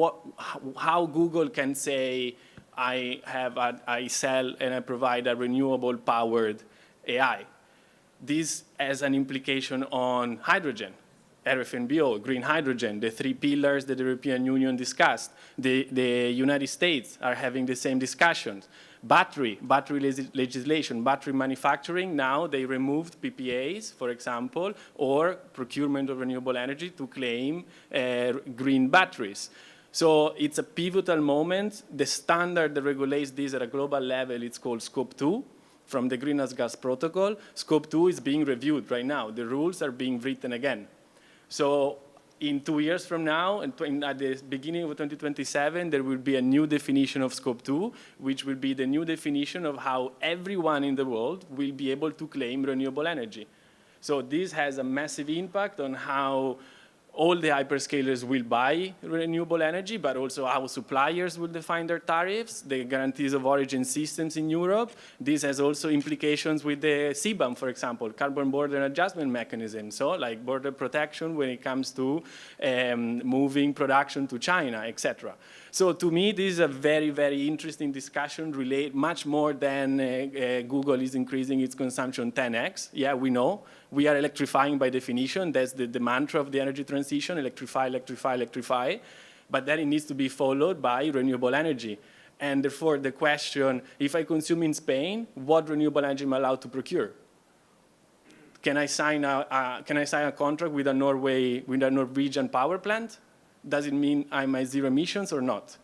how Google can say, I sell and I provide a renewable powered AI? This has an implication on hydrogen, RFNBO, green hydrogen, the 3 pillars that the European Union discussed. The United States are having the same discussions. Battery legislation, battery manufacturing, now they removed PPAs, for example, or procurement of renewable energy to claim green batteries. So it's a pivotal moment. The standard that regulates this at a global level, it's called Scope 2 from the Greenhouse Gas Protocol. Scope 2 is being reviewed right now. The rules are being written again. So in 2 years from now, at the beginning of 2027, there will be a new definition of Scope 2, which will be the new definition of how everyone in the world will be able to claim renewable energy. So this has a massive impact on how all the hyperscalers will buy renewable energy, but also how suppliers will define their tariffs, the guarantees of origin systems in Europe. This has also implications with the CBAM, for example, Carbon Border Adjustment Mechanism, so like border protection when it comes to moving production to China, etc. So to me, this is a very, very interesting discussion, much more than Google is increasing its consumption 10x. Yeah, we know. We are electrifying by definition. That's the mantra of the energy transition, electrify, electrify, electrify. But then it needs to be followed by renewable energy. And therefore, the question, if I consume in Spain, what renewable energy am I allowed to procure? Can I sign a contract with a Norwegian power plant? Does it mean I'm at zero emissions or not?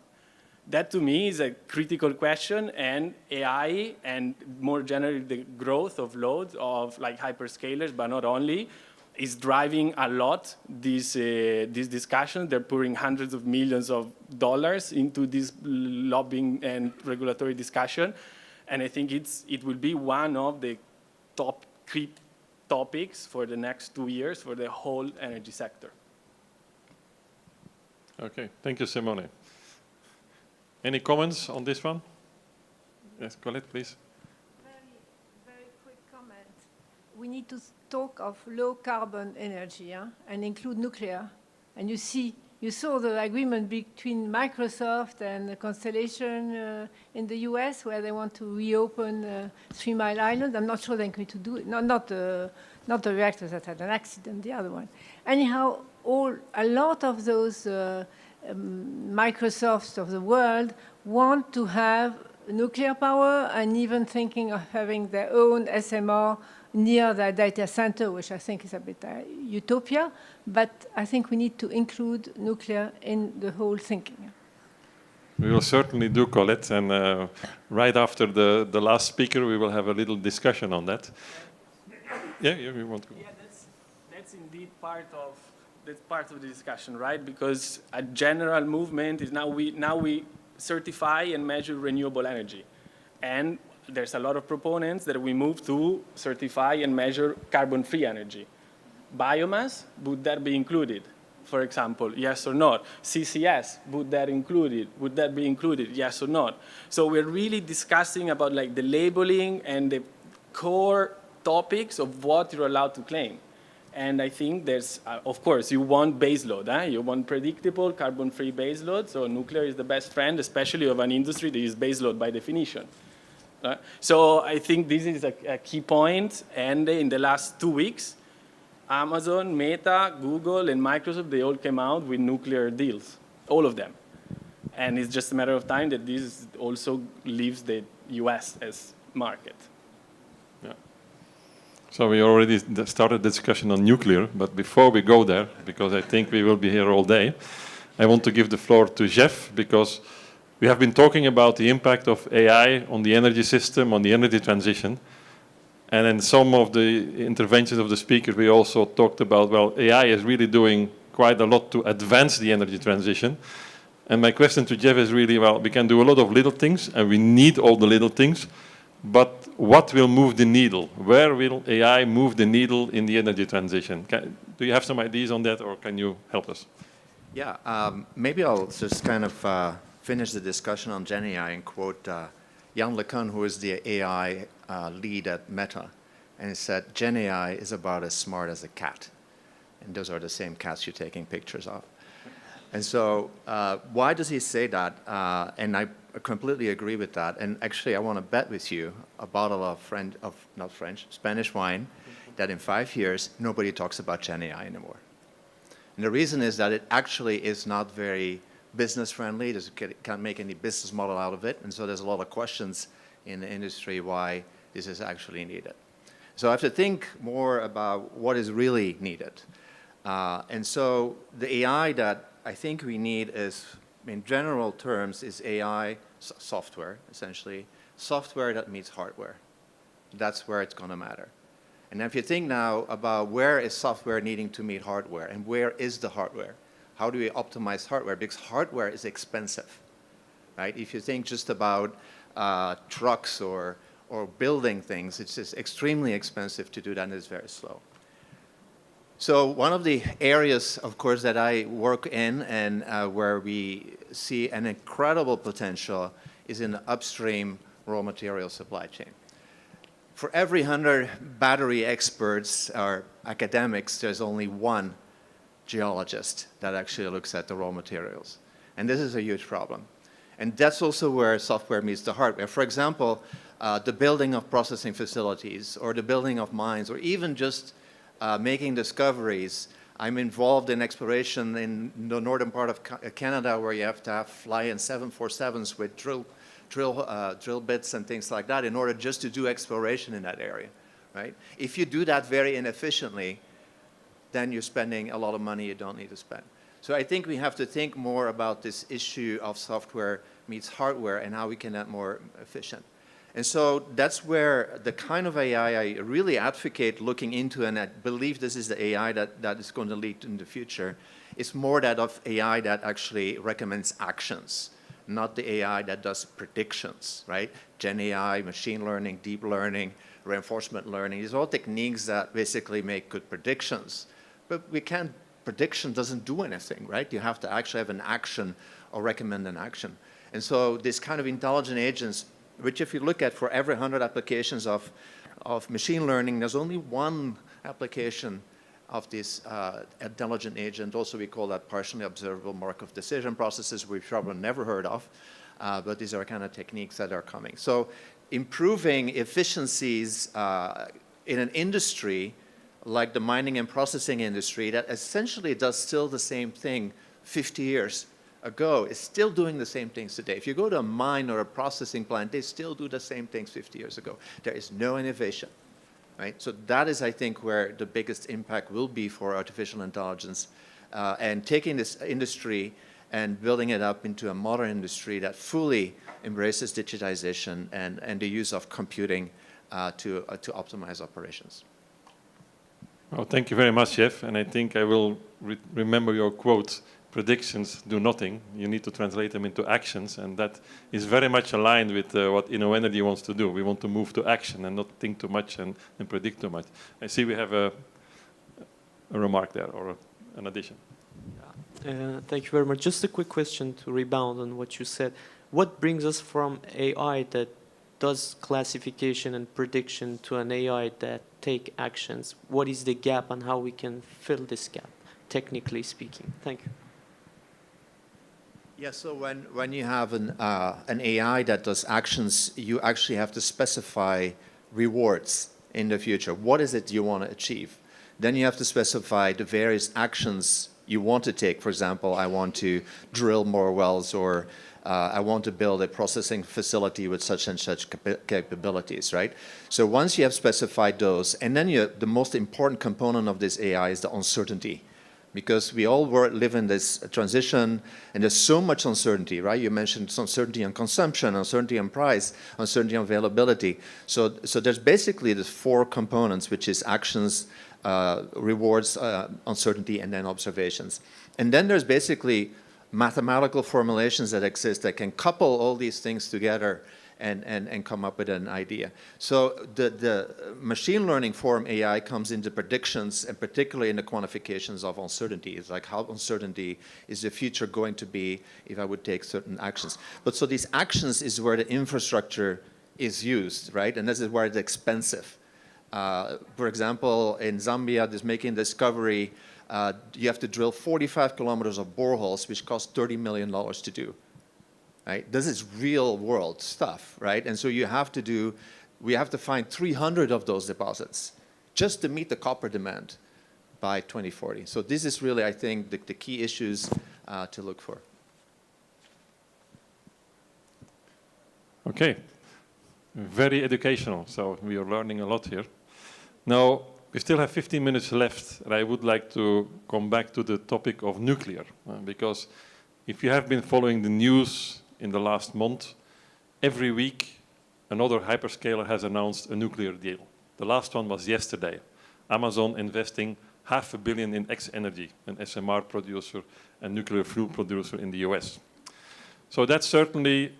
That to me is a critical question, and AI and more generally the growth of loads of like hyperscalers, but not only, is driving a lot this discussion. They're pouring hundreds of millions of dollars into this lobbying and regulatory discussion, and I think it will be one of the top key topics for the next 2 years for the whole energy sector. Okay, thank you, Simone. Any comments on this one? Yes, Colette, please. Very quick comment. We need to talk of low carbon energy and include nuclear. And you see You saw the agreement between Microsoft and Constellation in the US, where they want to reopen 3 Mile Island. I'm not sure they're going to do it. Not the reactors that had an accident, the other one. Anyhow, a lot of those Microsofts of the world want to have nuclear power and even thinking of having their own SMR near their data center, which I think is a bit utopia, but I think we need to include nuclear in the whole thinking. We will certainly do, Colette, and right after the last speaker, we will have a little discussion on that. Yeah, you want to go? Yeah, that's indeed part of the discussion, right? Because a general movement is now we certify and measure renewable energy, and there's a lot of proponents that we move to certify and measure carbon-free energy. Biomass, would that be included? For example, yes or not? CCS, would that be included? Yes or not? So we're really discussing about like the labeling and the core topics of what you're allowed to claim. And I think there's, of course, you want baseload. You want predictable carbon-free baseload. So nuclear is the best friend, especially of an industry that is baseload by definition. So I think this is a key point. And in the last 2 weeks, Amazon, Meta, Google, and Microsoft, they all came out with nuclear deals, all of them. And it's just a matter of time that this also leaves the US as market. Yeah. So we already started the discussion on nuclear, but before we go there, because I think we will be here all day, I want to give the floor to Jef, because we have been talking about the impact of AI on the energy system, on the energy transition. And in some of the interventions of the speakers, we also talked about, well, AI is really doing quite a lot to advance the energy transition. And my question to Jef is really, well, we can do a lot of little things, and we need all the little things, but what will move the needle? Where will AI move the needle in the energy transition? Do you have some ideas on that, or can you help us? Yeah, maybe I'll just kind of finish the discussion on GenAI and quote Yann LeCun, who is the AI lead at Meta, and he said, GenAI is about as smart as a cat. And those are the same cats you're taking pictures of. And so why does he say that? And I completely agree with that. And actually, I want to bet with you a bottle of Spanish wine, that in 5 years, nobody talks about GenAI anymore. And the reason is that it actually is not very business friendly. It can't make any business model out of it. And so there's a lot of questions in the industry why this is actually needed. So I have to think more about what is really needed. And so the AI that I think we need is, in general terms, is AI software, essentially. Software that meets hardware. That's where it's going to matter. And if you think now about where is software needing to meet hardware, and where is the hardware? How do we optimize hardware? Because hardware is expensive, right? If you think just about trucks or building things, it's just extremely expensive to do that, and it's very slow. So one of the areas, of course, that I work in and where we see an incredible potential is in the upstream raw material supply chain. For every 100 battery experts or academics, there's only one geologist that actually looks at the raw materials. And this is a huge problem. And that's also where software meets the hardware. For example, the building of processing facilities, or the building of mines, or even just making discoveries. I'm involved in exploration in the northern part of Canada, where you have to fly in 747s with drill bits and things like that in order just to do exploration in that area, right? If you do that very inefficiently, then you're spending a lot of money you don't need to spend. So I think we have to think more about this issue of software meets hardware and how we can get more efficient. And so that's where the kind of AI I really advocate looking into, and I believe this is the AI that is going to lead in the future, is more that of AI that actually recommends actions, not the AI that does predictions, right? GenAI, machine learning, deep learning, reinforcement learning, these are all techniques that basically make good predictions. But prediction doesn't do anything, right? You have to actually have an action or recommend an action. And so this kind of intelligent agents, which if you look at for every 100 applications of machine learning, there's only one application of this intelligent agent. Also, we call that partially observable Markov decision processes, we've probably never heard of, but these are kind of techniques that are coming. So improving efficiencies in an industry like the mining and processing industry that essentially does still the same thing 50 years ago is still doing the same things today. If you go to a mine or a processing plant, they still do the same things 50 years ago. There is no innovation, right? So that is, I think, where the biggest impact will be for artificial intelligence and taking this industry and building it up into a modern industry that fully embraces digitization and the use of computing to optimize operations. Oh, thank you very much, Jef. And I think I will remember your quote, predictions do nothing. You need to translate them into actions. And that is very much aligned with what InnoEnergy wants to do. We want to move to action and not think too much and predict too much. I see we have a remark there or an addition. Thank you very much. Just a quick question to rebound on what you said. What brings us from AI that does classification and prediction to an AI that take actions? What is the gap and how we can fill this gap, technically speaking? Thank you. Yeah, so when you have an AI that does actions, you actually have to specify rewards in the future. What is it you want to achieve? Then you have to specify the various actions you want to take. For example, I want to drill more wells, or I want to build a processing facility with such and such capabilities, right? So once you have specified those, and then the most important component of this AI is the uncertainty. Because we all live in this transition, and there's so much uncertainty, right? You mentioned uncertainty on consumption, uncertainty on price, uncertainty on availability. So there's basically the four components, which is actions, rewards, uncertainty, and then observations. And then there's basically mathematical formulations that exist that can couple all these things together and come up with an idea. So the machine learning form AI comes into predictions, and particularly in the quantifications of uncertainty. It's like, how uncertainty is the future going to be if I would take certain actions. But so these actions is where the infrastructure is used, right? And this is where it's expensive. For example, in Zambia, there's making discovery, you have to drill 45 kilometers of boreholes, which cost $30 million to do. Right? This is real world stuff, right? And so we have to find 300 of those deposits just to meet the copper demand by 2040. So this is really, I think, the key issues to look for. Okay, very educational. So we are learning a lot here. Now, we still have 15 minutes left, and I would like to come back to the topic of nuclear, because if you have been following the news in the last month, every week another hyperscaler has announced a nuclear deal. The last one was yesterday. Amazon investing $500 million in X-Energy, an SMR producer and nuclear fuel producer in the US. So that's certainly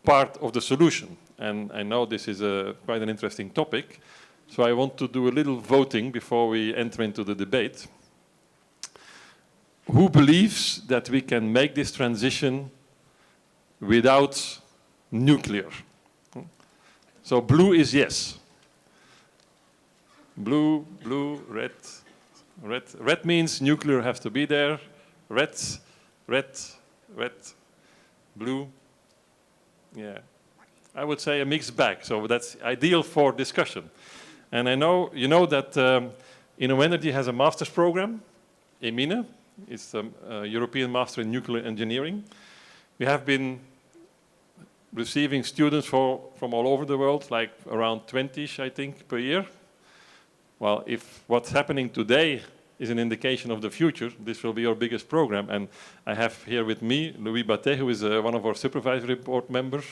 part of the solution. And I know this is quite an interesting topic. So I want to do a little voting before we enter into the debate. Who believes that we can make this transition without nuclear? So blue is yes. Blue, blue, red, red. Red means nuclear has to be there. Red, red, red, blue. Yeah, I would say a mixed bag. So that's ideal for discussion. And I know you know that InnoEnergy has a master's program, EMINE. It's the European Master in Nuclear Engineering. We have been receiving students from all over the world, like around 20-ish, I think, per year. Well, if what's happening today is an indication of the future, this will be our biggest program. And I have here with me Lluis Batet, who is one of our supervisory board members,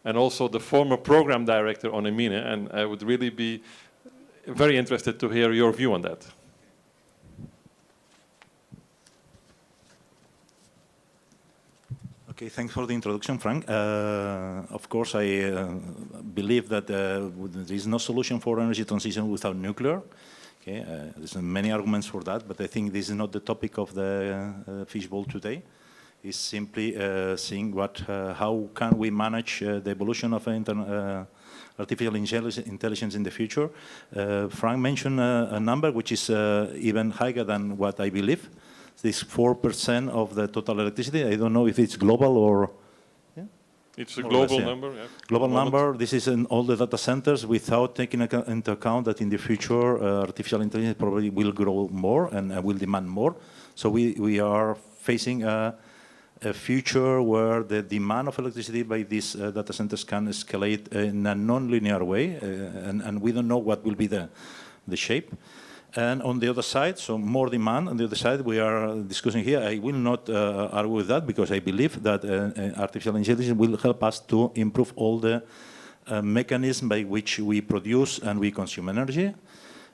and also the former program director on EMINE. And I would really be very interested to hear your view on that. Okay, thanks for the introduction, Frank. Of course, I believe that there is no solution for energy transition without nuclear. Okay, there's many arguments for that, but I think this is not the topic of the fishbowl today. It's simply seeing how can we manage the evolution of artificial intelligence in the future. Frank mentioned a number which is even higher than what I believe. This 4% of the total electricity. I don't know if it's global or... It's a global number. Yeah. Global number. This is in all the data centers without taking into account that in the future artificial intelligence probably will grow more and will demand more. So we are facing a future where the demand of electricity by these data centers can escalate in a non-linear way, and we don't know what will be the shape. And on the other side, so more demand. On the other side, we are discussing here. I will not argue with that because I believe that artificial intelligence will help us to improve all the mechanisms by which we produce and we consume energy.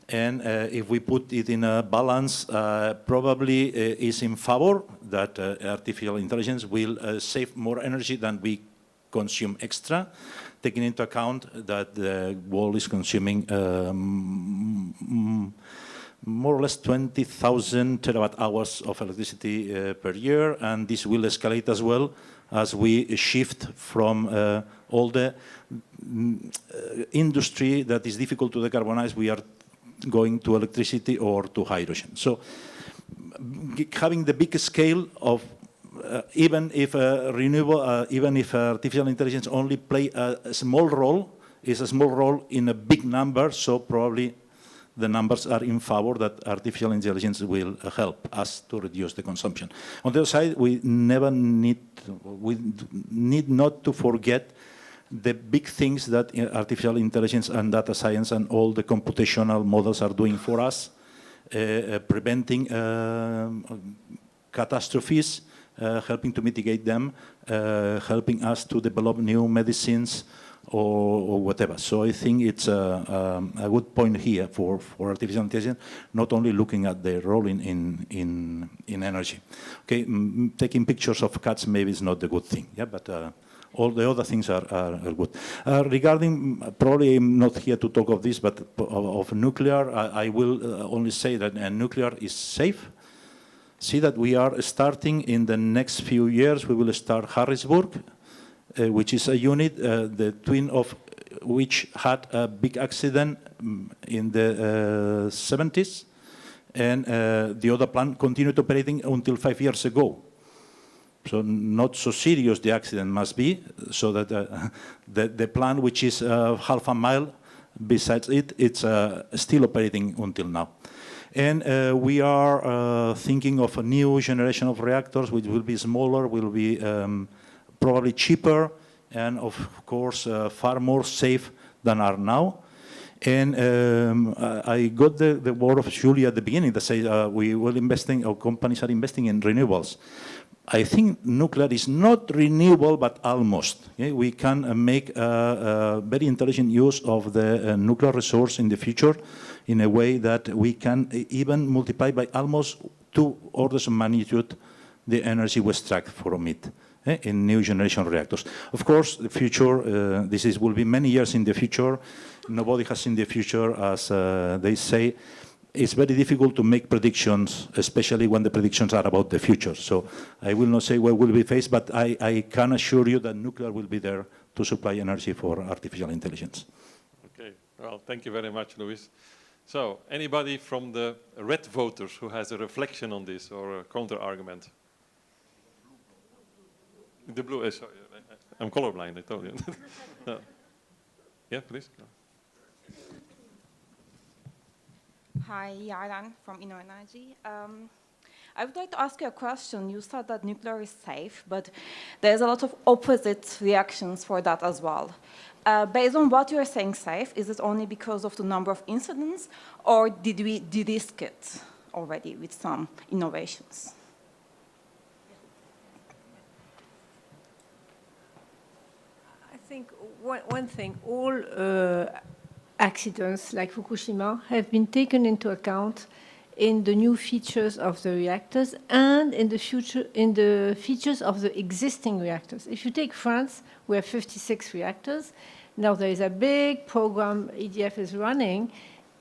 And if we put it in a balance, probably is in favor that artificial intelligence will save more energy than we consume extra, taking into account that the world is consuming more or less 20,000 terawatt hours of electricity per year, and this will escalate as well as we shift from all the industry that is difficult to decarbonize. We are going to electricity or to hydrogen. So having the big scale of even if renewable, even if artificial intelligence only play a small role, is a small role in a big number, so probably the numbers are in favor that artificial intelligence will help us to reduce the consumption. On the other side, we need not to forget the big things that artificial intelligence and data science and all the computational models are doing for us, preventing catastrophes, helping to mitigate them, helping us to develop new medicines, or whatever. So I think it's a good point here for artificial intelligence, not only looking at the role in energy. Okay, taking pictures of cats maybe is not the good thing, yeah, but all the other things are good. Regarding, probably I'm not here to talk of this, but of nuclear, I will only say that nuclear is safe. See that we are starting in the next few years, we will start Harrisburg, which is a unit, the twin of which had a big accident in the 70s, and the other plant continued operating until 5 years ago. So not so serious the accident must be, so that the plant, which is half a mile besides it, it's still operating until now. And we are thinking of a new generation of reactors, which will be smaller, will be probably cheaper, and of course far more safe than are now. And I got the word of Julia at the beginning that says we will investing, or companies are investing in renewables. I think nuclear is not renewable, but almost. Okay? We can make a very intelligent use of the nuclear resource in the future in a way that we can even multiply by almost 2 orders of magnitude the energy we extract from it. In new generation reactors. Of course, the future, will be many years in the future. Nobody has seen the future, as they say. It's very difficult to make predictions, especially when the predictions are about the future. So I will not say what will be faced, but I can assure you that nuclear will be there to supply energy for artificial intelligence. Okay, well, thank you very much, Lluis. So anybody from the red voters who has a reflection on this or a counter-argument? The blue, sorry, I'm colorblind, I told you. No. Yeah, please. Hi, Yaran from InnoEnergy. I would like to ask you a question. You said that nuclear is safe, but there's a lot of opposite reactions for that as well. Based on what you're saying safe, is it only because of the number of incidents, or did we de-risk it already with some innovations? I think one thing, all accidents like Fukushima have been taken into account in the new features of the reactors and in the features of the existing reactors. If you take France, we have 56 reactors. Now there is a big program EDF is running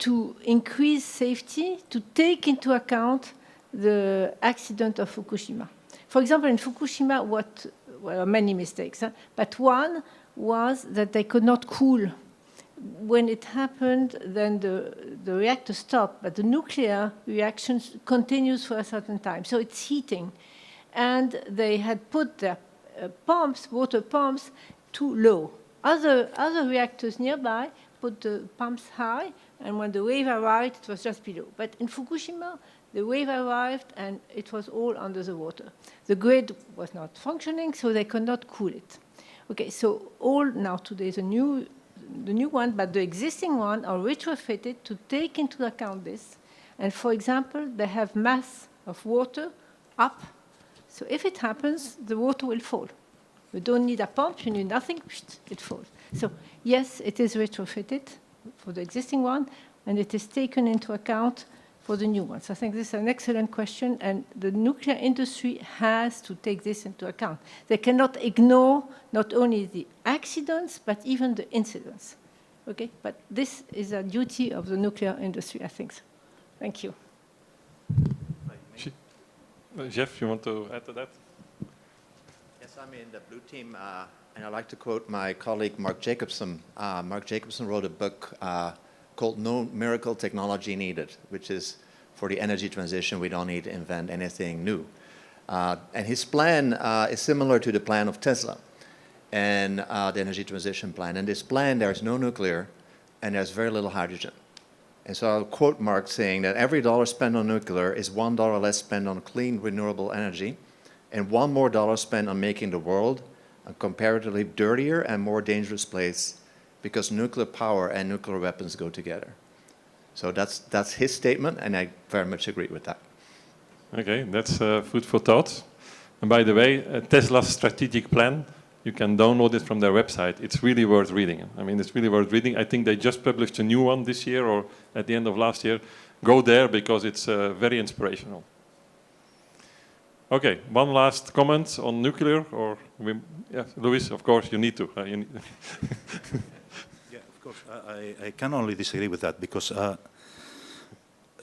to increase safety, to take into account the accident of Fukushima. For example, in Fukushima, well, many mistakes, but one was that they could not cool when it happened, then the reactor stopped, but the nuclear reaction continues for a certain time. So it's heating. And they had put their pumps, water pumps, too low. Other reactors nearby put the pumps high, and when the wave arrived, it was just below. But in Fukushima, the wave arrived, and it was all under the water. The grid was not functioning, so they could not cool it. Okay, so all now today is the new one, but the existing one are retrofitted to take into account this. And for example, they have mass of water up. So if it happens, the water will fall. You don't need a pump, you need nothing, it falls. So yes, it is retrofitted for the existing one, and it is taken into account for the new ones. I think this is an excellent question, and the nuclear industry has to take this into account. They cannot ignore not only the accidents, but even the incidents. Okay, but this is a duty of the nuclear industry, I think so. Thank you. Jef, you want to add to that? Yes, I'm in the blue team, and I'd like to quote my colleague Mark Jacobson. Mark Jacobson wrote a book called No Miracle Technology Needed, which is for the energy transition, we don't need to invent anything new. And his plan is similar to the plan of Tesla and the energy transition plan. In this plan, there's no nuclear and there's very little hydrogen. And so I'll quote Mark saying that every dollar spent on nuclear is $1 less spent on clean, renewable energy, and $1 more spent on making the world a comparatively dirtier and more dangerous place, because nuclear power and nuclear weapons go together. So that's his statement, and I very much agree with that. Okay, that's food for thought. And by the way, Tesla's strategic plan, you can download it from their website. It's really worth reading. I mean, it's really worth reading. I think they just published a new one this year or at the end of last year. Go there because it's very inspirational. Okay, one last comment on nuclear, or yeah, Lluis, of course, you need to. Yeah, of course, I can only disagree with that, because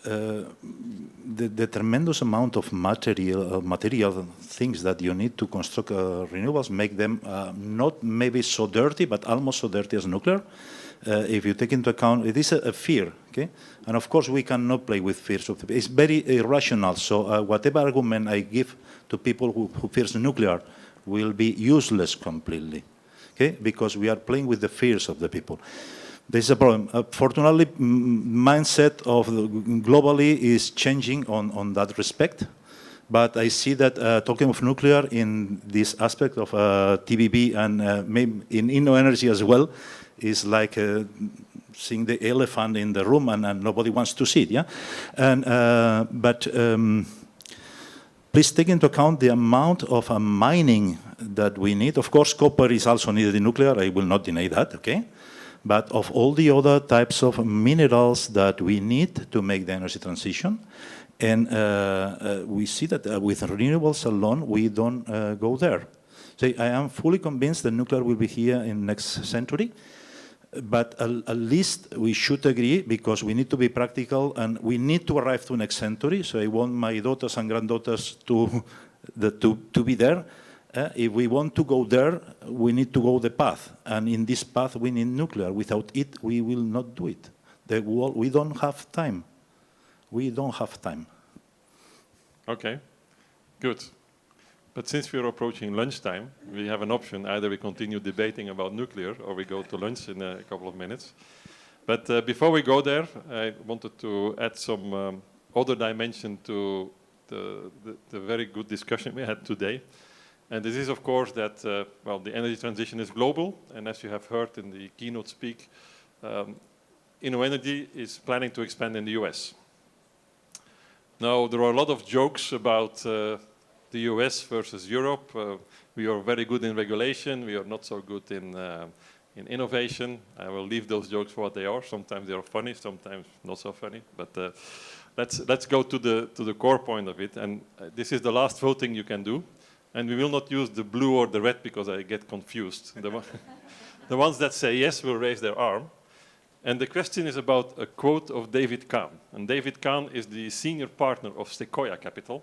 the tremendous amount of material things that you need to construct renewables make them not maybe so dirty, but almost so dirty as nuclear. If you take into account, it is a fear, okay? And of course, we cannot play with fears. It's very irrational. So whatever argument I give to people who fears nuclear will be useless completely, okay? Because we are playing with the fears of the people. There's a problem. Fortunately, mindset of globally is changing on that respect. But I see that talking of nuclear in this aspect of TBB and maybe in InnoEnergy as well is like seeing the elephant in the room and nobody wants to see it, yeah? And, but please take into account the amount of mining that we need. Of course, copper is also needed in nuclear. I will not deny that, okay? But of all the other types of minerals that we need to make the energy transition, and we see that with renewables alone, we don't go there. So I am fully convinced that nuclear will be here in next century, but at least we should agree, because we need to be practical and we need to arrive to next century. So I want my daughters and granddaughters to be there. If we want to go there, we need to go the path. And in this path, we need nuclear. Without it, we will not do it. We don't have time. We don't have time. Okay, good. But since we're approaching lunchtime, we have an option. Either we continue debating about nuclear or we go to lunch in a couple of minutes. But before we go there, I wanted to add some other dimension to the very good discussion we had today. And this is, of course, that, well, the energy transition is global. And as you have heard in the keynote speak, InnoEnergy is planning to expand in the US. Now, there are a lot of jokes about the US versus Europe. We are very good in regulation. We are not so good in innovation. I will leave those jokes for what they are. Sometimes they are funny, sometimes not so funny. But let's go to the core point of it. And this is the last voting you can do. And we will not use the blue or the red because I get confused. The ones that say yes will raise their arm. And the question is about a quote of David Kahn. And David Kahn is the senior partner of Sequoia Capital.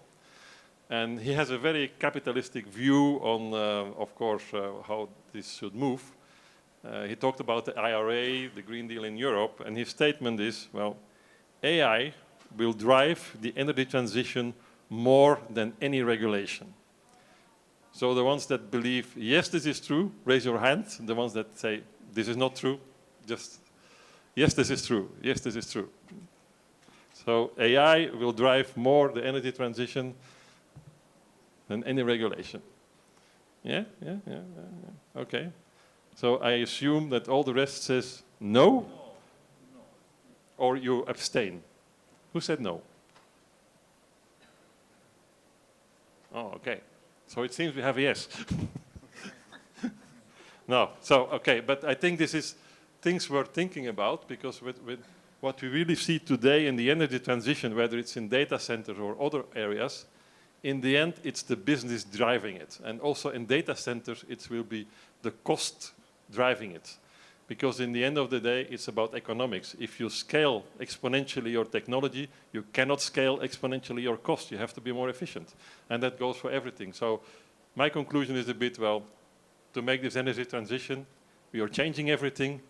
And he has a very capitalistic view on, of course, how this should move. He talked about the IRA, the Green Deal in Europe, and his statement is, well, AI will drive the energy transition more than any regulation. So the ones that believe, yes, this is true, raise your hand. The ones that say, this is not true, just, yes, this is true, yes, this is true. So AI will drive more the energy transition than any regulation. Yeah. Okay. So I assume that all the rest says no, or you abstain. Who said no? Oh, okay. So it seems we have a yes. No, so, okay, but I think this is things we're thinking about, because with what we really see today in the energy transition, whether it's in data centers or other areas, in the end, it's the business driving it. And also in data centers, it will be the cost driving it. Because in the end of the day, it's about economics. If you scale exponentially your technology, you cannot scale exponentially your cost. You have to be more efficient. And that goes for everything. So my conclusion is a bit, well, to make this energy transition, we are changing everything.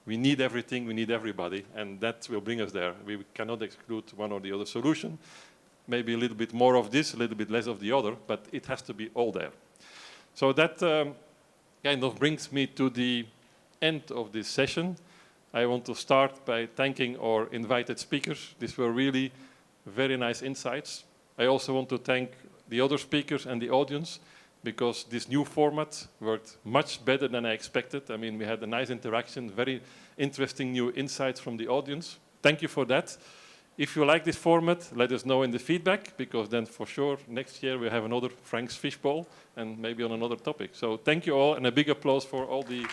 We need everything, we need everybody. And that will bring us there. We cannot exclude one or the other solution. Maybe a little bit more of this, a little bit less of the other, but it has to be all there. So that kind of brings me to the end of this session. I want to start by thanking our invited speakers. These were really very nice insights. I also want to thank the other speakers and the audience, because this new format worked much better than I expected. I mean, we had a nice interaction, very interesting new insights from the audience. Thank you for that. If you like this format, let us know in the feedback, because then for sure next year we have another Frank's Fishbowl and maybe on another topic. So thank you all, and a big applause for all the